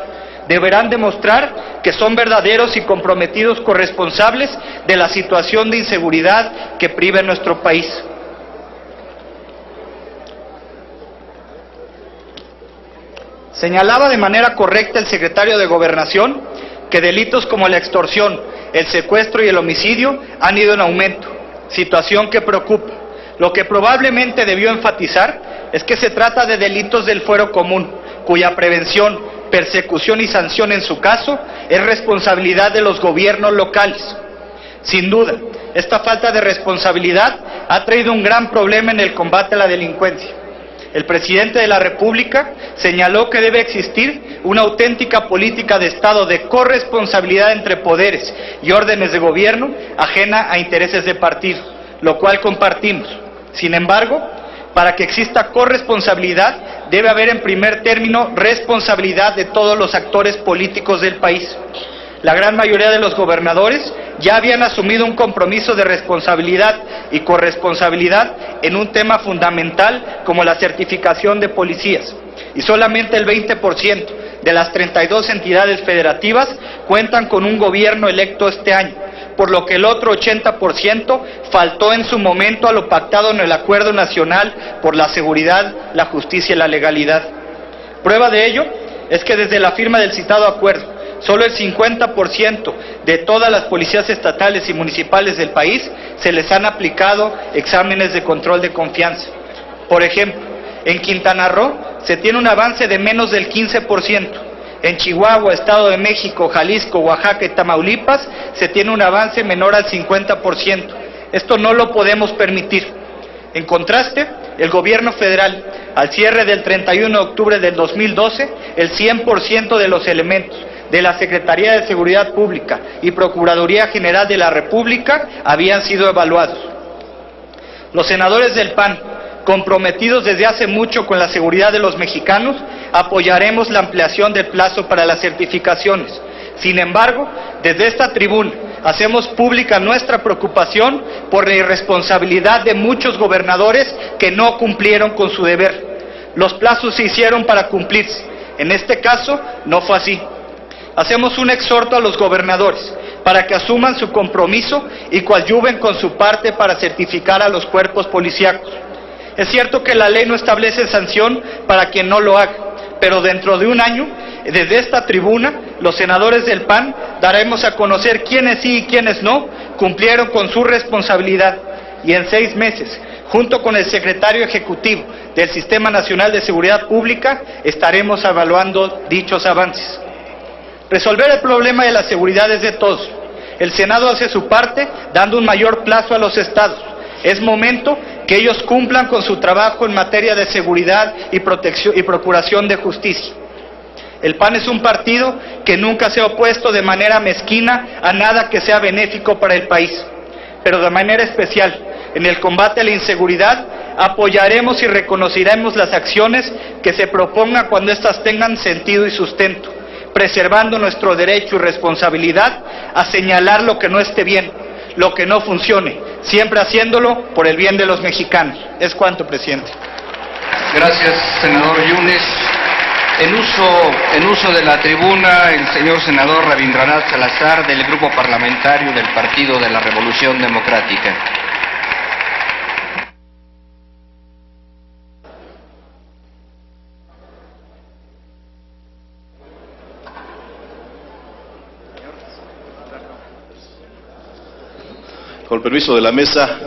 Deberán demostrar que son verdaderos y comprometidos corresponsables de la situación de inseguridad que priva en nuestro país. Señalaba de manera correcta el secretario de Gobernación que delitos como la extorsión, el secuestro y el homicidio han ido en aumento, situación que preocupa. Lo que probablemente debió enfatizar es que se trata de delitos del fuero común, cuya prevención, persecución y sanción en su caso es responsabilidad de los gobiernos locales. Sin duda, esta falta de responsabilidad ha traído un gran problema en el combate a la delincuencia. El presidente de la República señaló que debe existir una auténtica política de Estado de corresponsabilidad entre poderes y órdenes de gobierno ajena a intereses de partido, lo cual compartimos. Sin embargo, para que exista corresponsabilidad, debe haber en primer término responsabilidad de todos los actores políticos del país. La gran mayoría de los gobernadores ya habían asumido un compromiso de responsabilidad y corresponsabilidad en un tema fundamental como la certificación de policías, y solamente el 20% de las 32 entidades federativas cuentan con un gobierno electo este año, por lo que el otro 80% faltó en su momento a lo pactado en el Acuerdo Nacional por la Seguridad, la Justicia y la Legalidad. Prueba de ello es que desde la firma del citado acuerdo, solo el 50% de todas las policías estatales y municipales del país se les han aplicado exámenes de control de confianza. Por ejemplo, en Quintana Roo se tiene un avance de menos del 15%. En Chihuahua, Estado de México, Jalisco, Oaxaca y Tamaulipas se tiene un avance menor al 50%. Esto no lo podemos permitir. En contraste, el gobierno federal, al cierre del 31 de octubre del 2012, el 100% de los elementos de la Secretaría de Seguridad Pública y Procuraduría General de la República habían sido evaluados. Los senadores del PAN, comprometidos desde hace mucho con la seguridad de los mexicanos, apoyaremos la ampliación del plazo para las certificaciones. Sin embargo, desde esta tribuna hacemos pública nuestra preocupación por la irresponsabilidad de muchos gobernadores que no cumplieron con su deber. Los plazos se hicieron para cumplirse. En este caso, no fue así. Hacemos un exhorto a los gobernadores para que asuman su compromiso y coadyuven con su parte para certificar a los cuerpos policíacos. Es cierto que la ley no establece sanción para quien no lo haga, pero dentro de un año, desde esta tribuna, los senadores del PAN daremos a conocer quiénes sí y quiénes no cumplieron con su responsabilidad, y en 6 meses, junto con el secretario ejecutivo del Sistema Nacional de Seguridad Pública, estaremos evaluando dichos avances. Resolver el problema de la seguridad es de todos. El Senado hace su parte dando un mayor plazo a los estados. Es momento que ellos cumplan con su trabajo en materia de seguridad y protección y procuración de justicia. El PAN es un partido que nunca se ha opuesto de manera mezquina a nada que sea benéfico para el país, pero de manera especial en el combate a la inseguridad apoyaremos y reconoceremos las acciones que se propongan cuando éstas tengan sentido y sustento, preservando nuestro derecho y responsabilidad a señalar lo que no esté bien, lo que no funcione, siempre haciéndolo por el bien de los mexicanos. Es cuanto, presidente. Gracias, senador Yunes. En uso de la tribuna, el señor senador Rabindranath Salazar, del Grupo Parlamentario del Partido de la Revolución Democrática. Con el permiso de la mesa,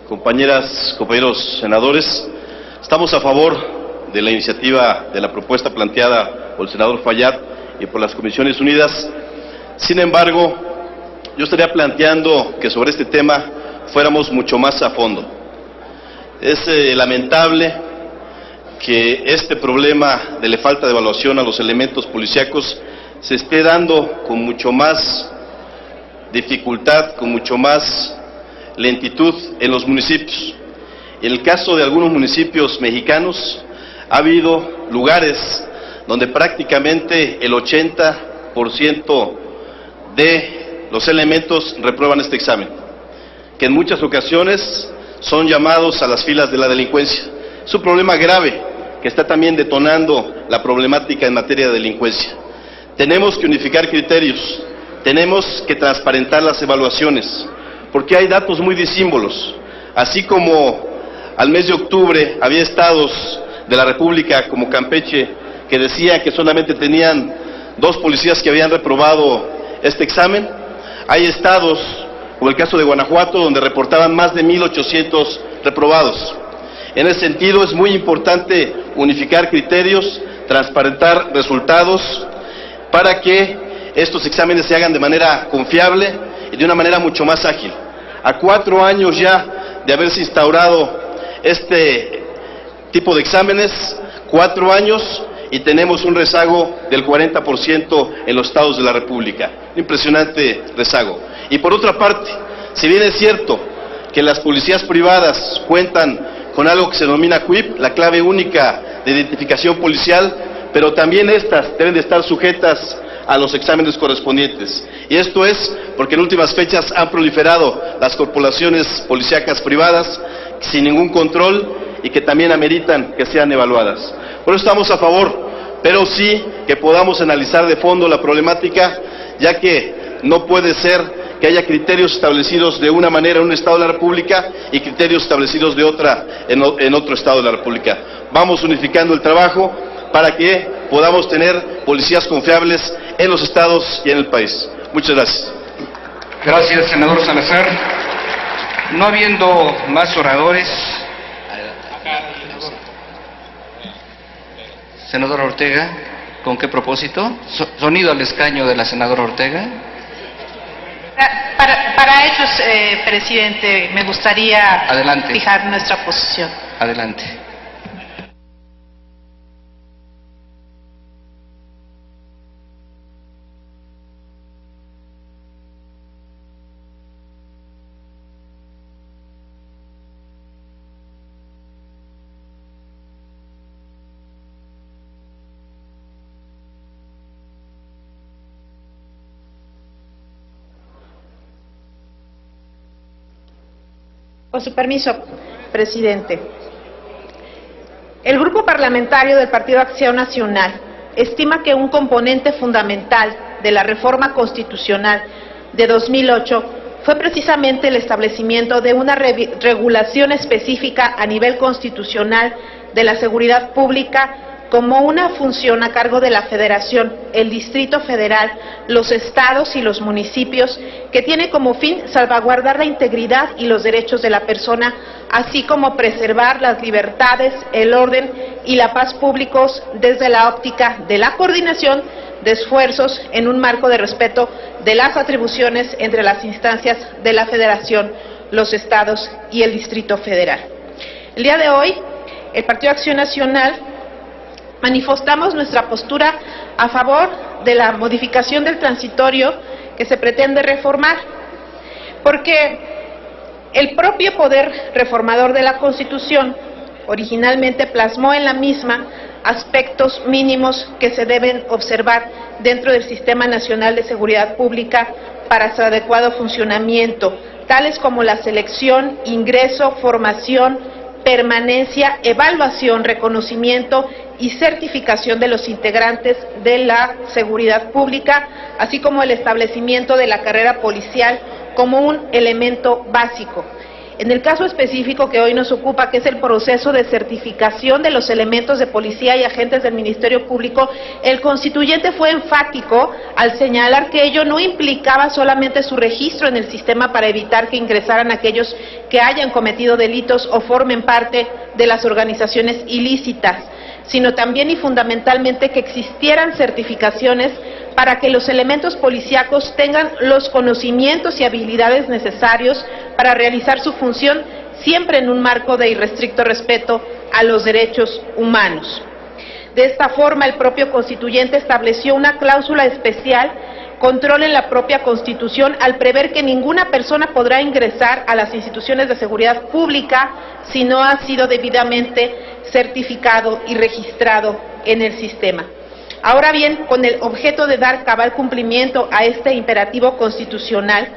compañeras, compañeros senadores, estamos a favor de la iniciativa, de la propuesta planteada por el senador Fayad y por las Comisiones Unidas. Sin embargo, yo estaría planteando que sobre este tema fuéramos mucho más a fondo. Es lamentable que este problema de la falta de evaluación a los elementos policíacos se esté dando con mucho más dificultad, con mucho más lentitud en los municipios. En el caso de algunos municipios mexicanos, ha habido lugares donde prácticamente el 80% de los elementos reprueban este examen, que en muchas ocasiones son llamados a las filas de la delincuencia. Es un problema grave que está también detonando la problemática en materia de delincuencia. Tenemos que unificar criterios, tenemos que transparentar las evaluaciones, porque hay datos muy disímbolos. Así como al mes de octubre había estados de la República como Campeche que decía que solamente tenían 2 policías que habían reprobado este examen. Hay estados, como el caso de Guanajuato, donde reportaban más de 1,800 reprobados. En ese sentido, es muy importante unificar criterios, transparentar resultados, para que estos exámenes se hagan de manera confiable y de una manera mucho más ágil. A 4 años ya de haberse instaurado este tipo de exámenes, 4 años, y tenemos un rezago del 40% en los estados de la República. Un impresionante rezago. Y por otra parte, si bien es cierto que las policías privadas cuentan con algo que se denomina CUIP, la clave única de identificación policial, pero también estas deben de estar sujetas a los exámenes correspondientes. Y esto es porque en últimas fechas han proliferado las corporaciones policíacas privadas sin ningún control y que también ameritan que sean evaluadas. Por eso estamos a favor, pero sí que podamos analizar de fondo la problemática, ya que no puede ser que haya criterios establecidos de una manera en un Estado de la República y criterios establecidos de otra en otro Estado de la República. Vamos unificando el trabajo para que podamos tener policías confiables en los estados y en el país. Muchas gracias. Gracias, senador Salazar. No habiendo más oradores, senadora Ortega, ¿con qué propósito? Sonido al escaño de la senadora Ortega. Para ellos, presidente, me gustaría fijar nuestra posición. Adelante. Con su permiso, presidente. El Grupo Parlamentario del Partido Acción Nacional estima que un componente fundamental de la reforma constitucional de 2008 fue precisamente el establecimiento de una regulación específica a nivel constitucional de la seguridad pública como una función a cargo de la Federación, el Distrito Federal, los estados y los municipios, que tiene como fin salvaguardar la integridad y los derechos de la persona, así como preservar las libertades, el orden y la paz públicos desde la óptica de la coordinación de esfuerzos en un marco de respeto de las atribuciones entre las instancias de la Federación, los estados y el Distrito Federal. El día de hoy, el Partido Acción Nacional manifestamos nuestra postura a favor de la modificación del transitorio que se pretende reformar, porque el propio poder reformador de la Constitución originalmente plasmó en la misma aspectos mínimos que se deben observar dentro del Sistema Nacional de Seguridad Pública para su adecuado funcionamiento, tales como la selección, ingreso, formación, permanencia, evaluación, reconocimiento y certificación de los integrantes de la seguridad pública, así como el establecimiento de la carrera policial como un elemento básico. En el caso específico que hoy nos ocupa, que es el proceso de certificación de los elementos de policía y agentes del Ministerio Público, el constituyente fue enfático al señalar que ello no implicaba solamente su registro en el sistema para evitar que ingresaran aquellos que hayan cometido delitos o formen parte de las organizaciones ilícitas, sino también y fundamentalmente que existieran certificaciones para que los elementos policíacos tengan los conocimientos y habilidades necesarios para realizar su función, siempre en un marco de irrestricto respeto a los derechos humanos. De esta forma, el propio constituyente estableció una cláusula especial, control en la propia Constitución, al prever que ninguna persona podrá ingresar a las instituciones de seguridad pública si no ha sido debidamente certificado y registrado en el sistema. Ahora bien, con el objeto de dar cabal cumplimiento a este imperativo constitucional,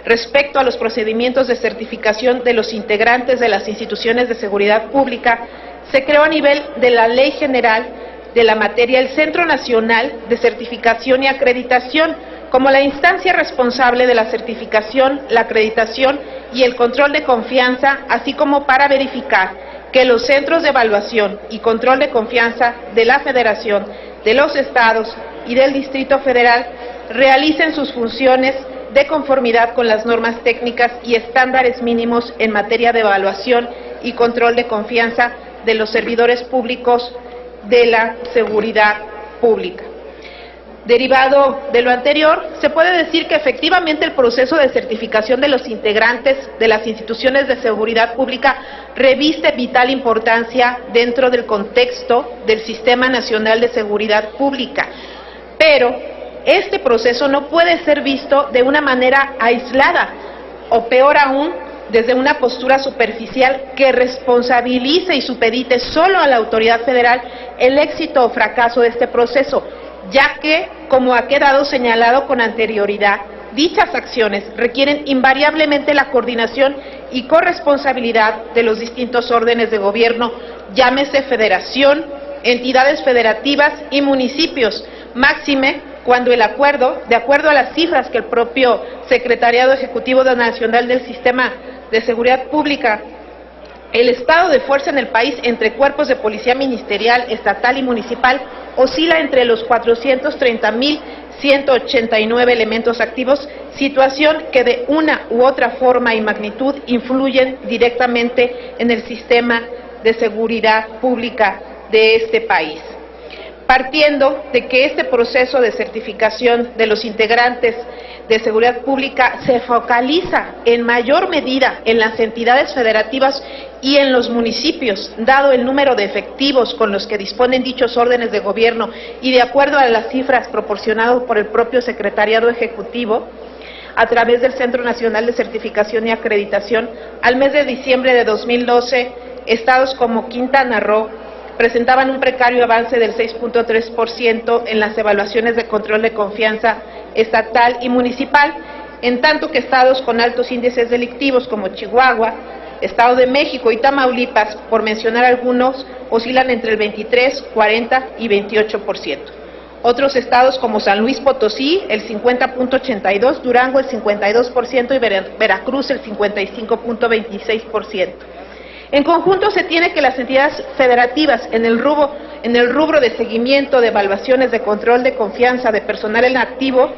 respecto a los procedimientos de certificación de los integrantes de las instituciones de seguridad pública, se creó a nivel de la Ley General de la materia el Centro Nacional de Certificación y Acreditación, como la instancia responsable de la certificación, la acreditación y el control de confianza, así como para verificar que los centros de evaluación y control de confianza de la Federación, de los estados y del Distrito Federal realicen sus funciones de conformidad con las normas técnicas y estándares mínimos en materia de evaluación y control de confianza de los servidores públicos de la seguridad pública. Derivado de lo anterior, se puede decir que efectivamente el proceso de certificación de los integrantes de las instituciones de seguridad pública reviste vital importancia dentro del contexto del Sistema Nacional de Seguridad Pública, pero este proceso no puede ser visto de una manera aislada, o peor aún, desde una postura superficial que responsabilice y supedite solo a la autoridad federal el éxito o fracaso de este proceso, ya que, como ha quedado señalado con anterioridad, dichas acciones requieren invariablemente la coordinación y corresponsabilidad de los distintos órdenes de gobierno, llámese federación, entidades federativas y municipios, máxime cuando el acuerdo, de acuerdo a las cifras que el propio Secretariado Ejecutivo Nacional del Sistema de Seguridad Pública, el estado de fuerza en el país entre cuerpos de policía ministerial, estatal y municipal oscila entre los 430.189 elementos activos, situación que de una u otra forma y magnitud influyen directamente en el sistema de seguridad pública de este país. Partiendo de que este proceso de certificación de los integrantes de seguridad pública se focaliza en mayor medida en las entidades federativas y en los municipios, dado el número de efectivos con los que disponen dichos órdenes de gobierno y de acuerdo a las cifras proporcionadas por el propio Secretariado Ejecutivo, a través del Centro Nacional de Certificación y Acreditación, al mes de diciembre de 2012, estados como Quintana Roo presentaban un precario avance del 6.3% en las evaluaciones de control de confianza estatal y municipal, en tanto que estados con altos índices delictivos como Chihuahua, Estado de México y Tamaulipas, por mencionar algunos, oscilan entre el 23, 40 y 28%. Otros estados como San Luis Potosí, el 50.82%, Durango el 52% y Veracruz el 55.26%. En conjunto se tiene que las entidades federativas en el rubro de seguimiento de evaluaciones de control de confianza de personal en activo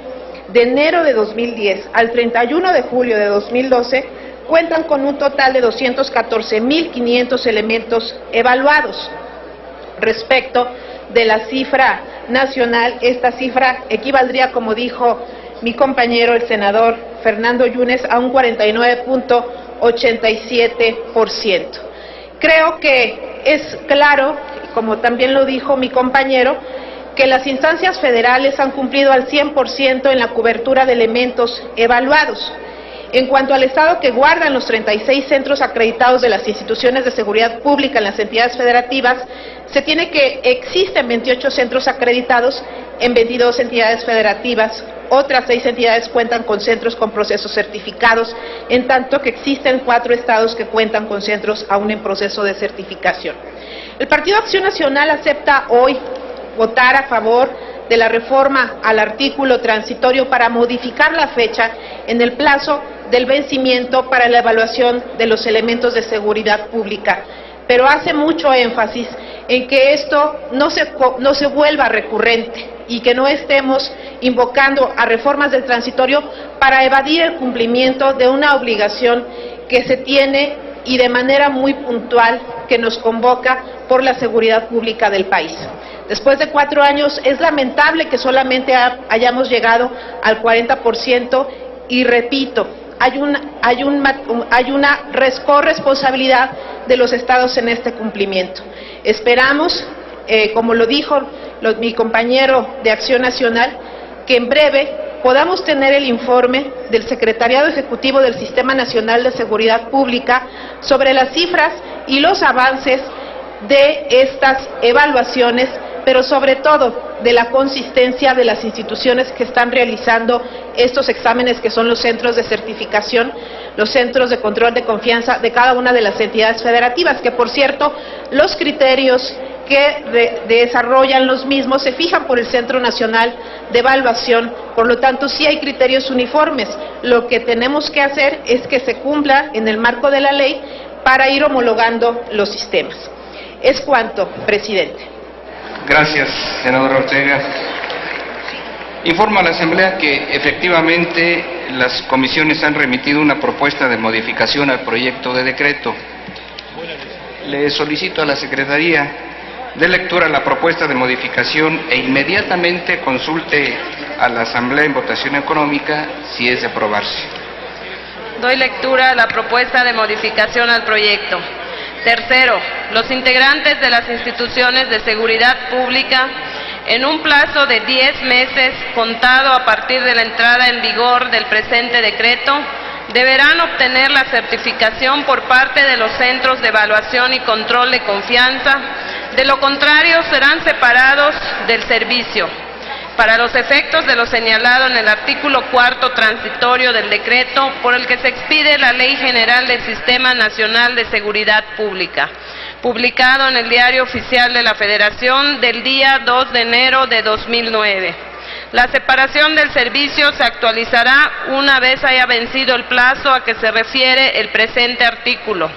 de enero de 2010 al 31 de julio de 2012 cuentan con un total de 214.500 elementos evaluados. Respecto de la cifra nacional, esta cifra equivaldría, como dijo mi compañero el senador Fernando Yunes, a un 49.87%. Creo que es claro, como también lo dijo mi compañero, que las instancias federales han cumplido al 100% en la cobertura de elementos evaluados. En cuanto al estado que guardan los 36 centros acreditados de las instituciones de seguridad pública en las entidades federativas, se tiene que existen 28 centros acreditados en 22 entidades federativas. Otras 6 entidades cuentan con centros con procesos certificados, en tanto que existen 4 estados que cuentan con centros aún en proceso de certificación. El Partido Acción Nacional acepta hoy votar a favor de la reforma al artículo transitorio para modificar la fecha en el plazo del vencimiento para la evaluación de los elementos de seguridad pública, pero hace mucho énfasis en que esto no se vuelva recurrente y que no estemos invocando a reformas del transitorio para evadir el cumplimiento de una obligación que se tiene y de manera muy puntual que nos convoca por la seguridad pública del país. Después de 4 años es lamentable que solamente hayamos llegado al 40% y repito, hay una corresponsabilidad de los estados en este cumplimiento. Esperamos, como lo dijo mi compañero de Acción Nacional, que en breve podamos tener el informe del Secretariado Ejecutivo del Sistema Nacional de Seguridad Pública sobre las cifras y los avances de estas evaluaciones, pero sobre todo de la consistencia de las instituciones que están realizando estos exámenes, que son los centros de certificación, los centros de control de confianza de cada una de las entidades federativas, que por cierto, los criterios que desarrollan los mismos se fijan por el Centro Nacional de Evaluación, por lo tanto sí hay criterios uniformes. Lo que tenemos que hacer es que se cumpla en el marco de la ley, para ir homologando los sistemas. Es cuanto, presidente. Gracias, senadora Ortega. Informo a la Asamblea que efectivamente las comisiones han remitido una propuesta de modificación al proyecto de decreto. Le solicito a la Secretaría dé lectura a la propuesta de modificación e inmediatamente consulte a la Asamblea en votación económica si es de aprobarse. Doy lectura a la propuesta de modificación al proyecto. Tercero, los integrantes de las instituciones de seguridad pública, en un plazo de 10 meses, contado a partir de la entrada en vigor del presente decreto, deberán obtener la certificación por parte de los centros de evaluación y control de confianza. De lo contrario, serán separados del servicio. Para los efectos de lo señalado en el artículo 4 transitorio del decreto por el que se expide la Ley General del Sistema Nacional de Seguridad Pública, publicado en el Diario Oficial de la Federación del día 2 de enero de 2009. La separación del servicio se actualizará una vez haya vencido el plazo a que se refiere el presente artículo.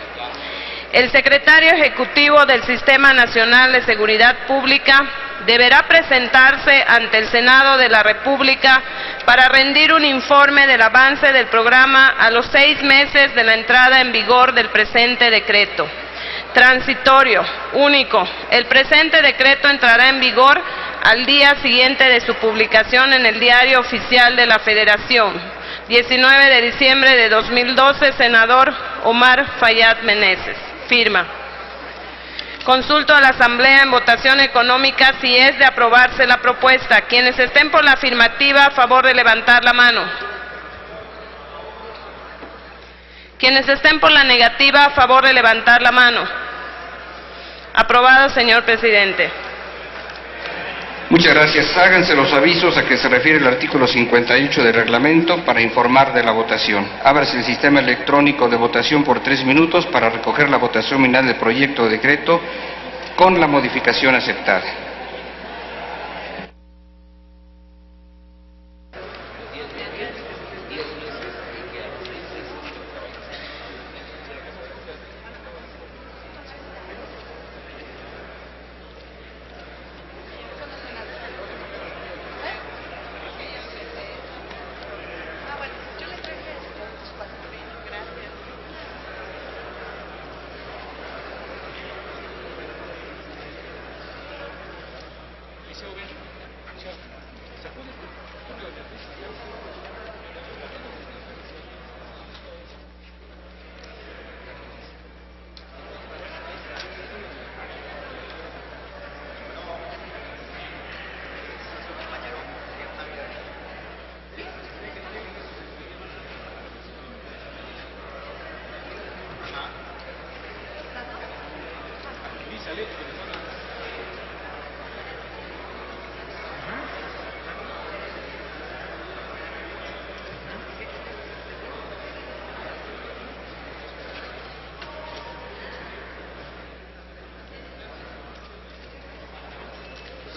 El secretario ejecutivo del Sistema Nacional de Seguridad Pública deberá presentarse ante el Senado de la República para rendir un informe del avance del programa a los 6 meses de la entrada en vigor del presente decreto. Transitorio, único. El presente decreto entrará en vigor al día siguiente de su publicación en el Diario Oficial de la Federación. 19 de diciembre de 2012, senador Omar Fayad Meneses. Firma. Consulto a la Asamblea en votación económica si es de aprobarse la propuesta. Quienes estén por la afirmativa, a favor de levantar la mano. Quienes estén por la negativa, a favor de levantar la mano. Aprobado, señor presidente. Muchas gracias. Háganse los avisos a que se refiere el artículo 58 del reglamento para informar de la votación. Ábrase el sistema electrónico de votación por 3 minutos para recoger la votación final del proyecto de decreto con la modificación aceptada.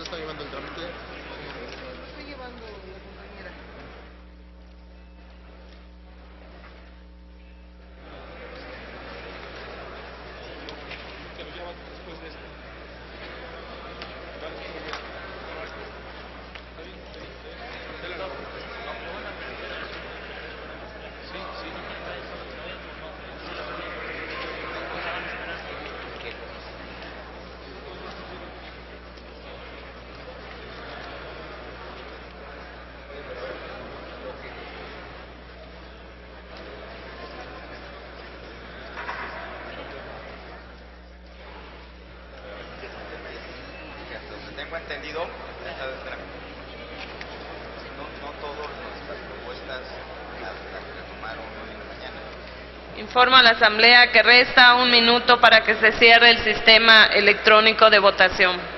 ¿Está llevando el trámite? Estoy llevando la compañera. Que lo lleva después de esto. Tengo entendido, no todas las propuestas las tomaron hoy en la mañana. Informo a la Asamblea que resta 1 minuto para que se cierre el sistema electrónico de votación.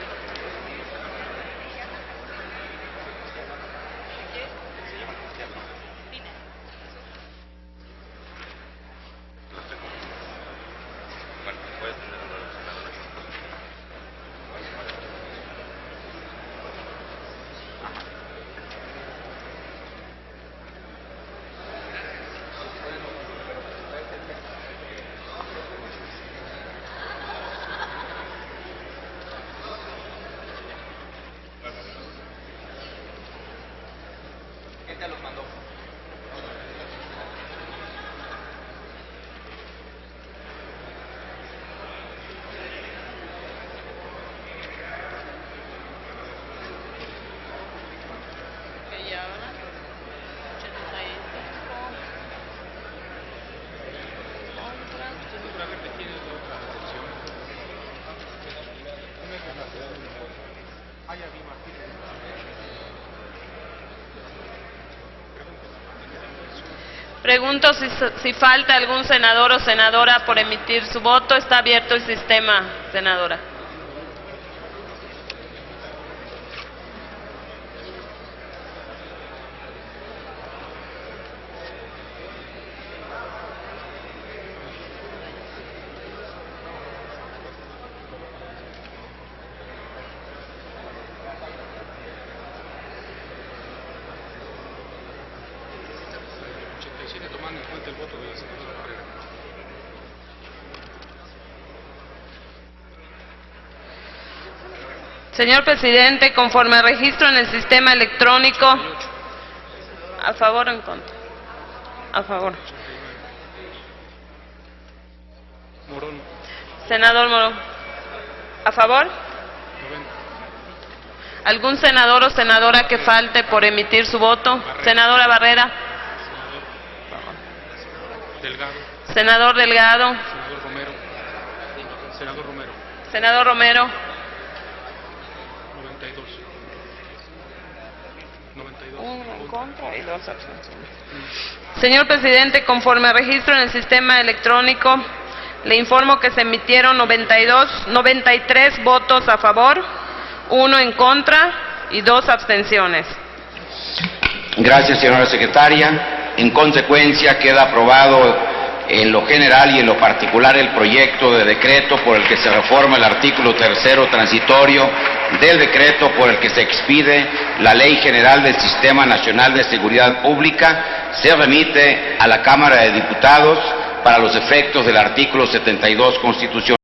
Pregunto si falta algún senador o senadora por emitir su voto. Está abierto el sistema, senadora. Tomando en cuenta el voto de la senadora Barrera. Señor presidente, conforme registro en el sistema electrónico, ¿a favor o en contra? A favor. Morón. Senador Morón. ¿A favor? 90. ¿Algún senador o senadora que falte por emitir su voto? Barrera. Senadora Barrera. Delgado. Senador Delgado. Senador Romero. Senador Romero. Senador Romero. 92. 92. Uno en contra y dos abstenciones. Señor presidente, conforme registro en el sistema electrónico, le informo que se emitieron 93 votos a favor, 1 en contra y 2 abstenciones. Gracias, señora secretaria. En consecuencia, queda aprobado en lo general y en lo particular el proyecto de decreto por el que se reforma el artículo 3º transitorio del decreto por el que se expide la Ley General del Sistema Nacional de Seguridad Pública. Se remite a la Cámara de Diputados para los efectos del artículo 72 constitucional.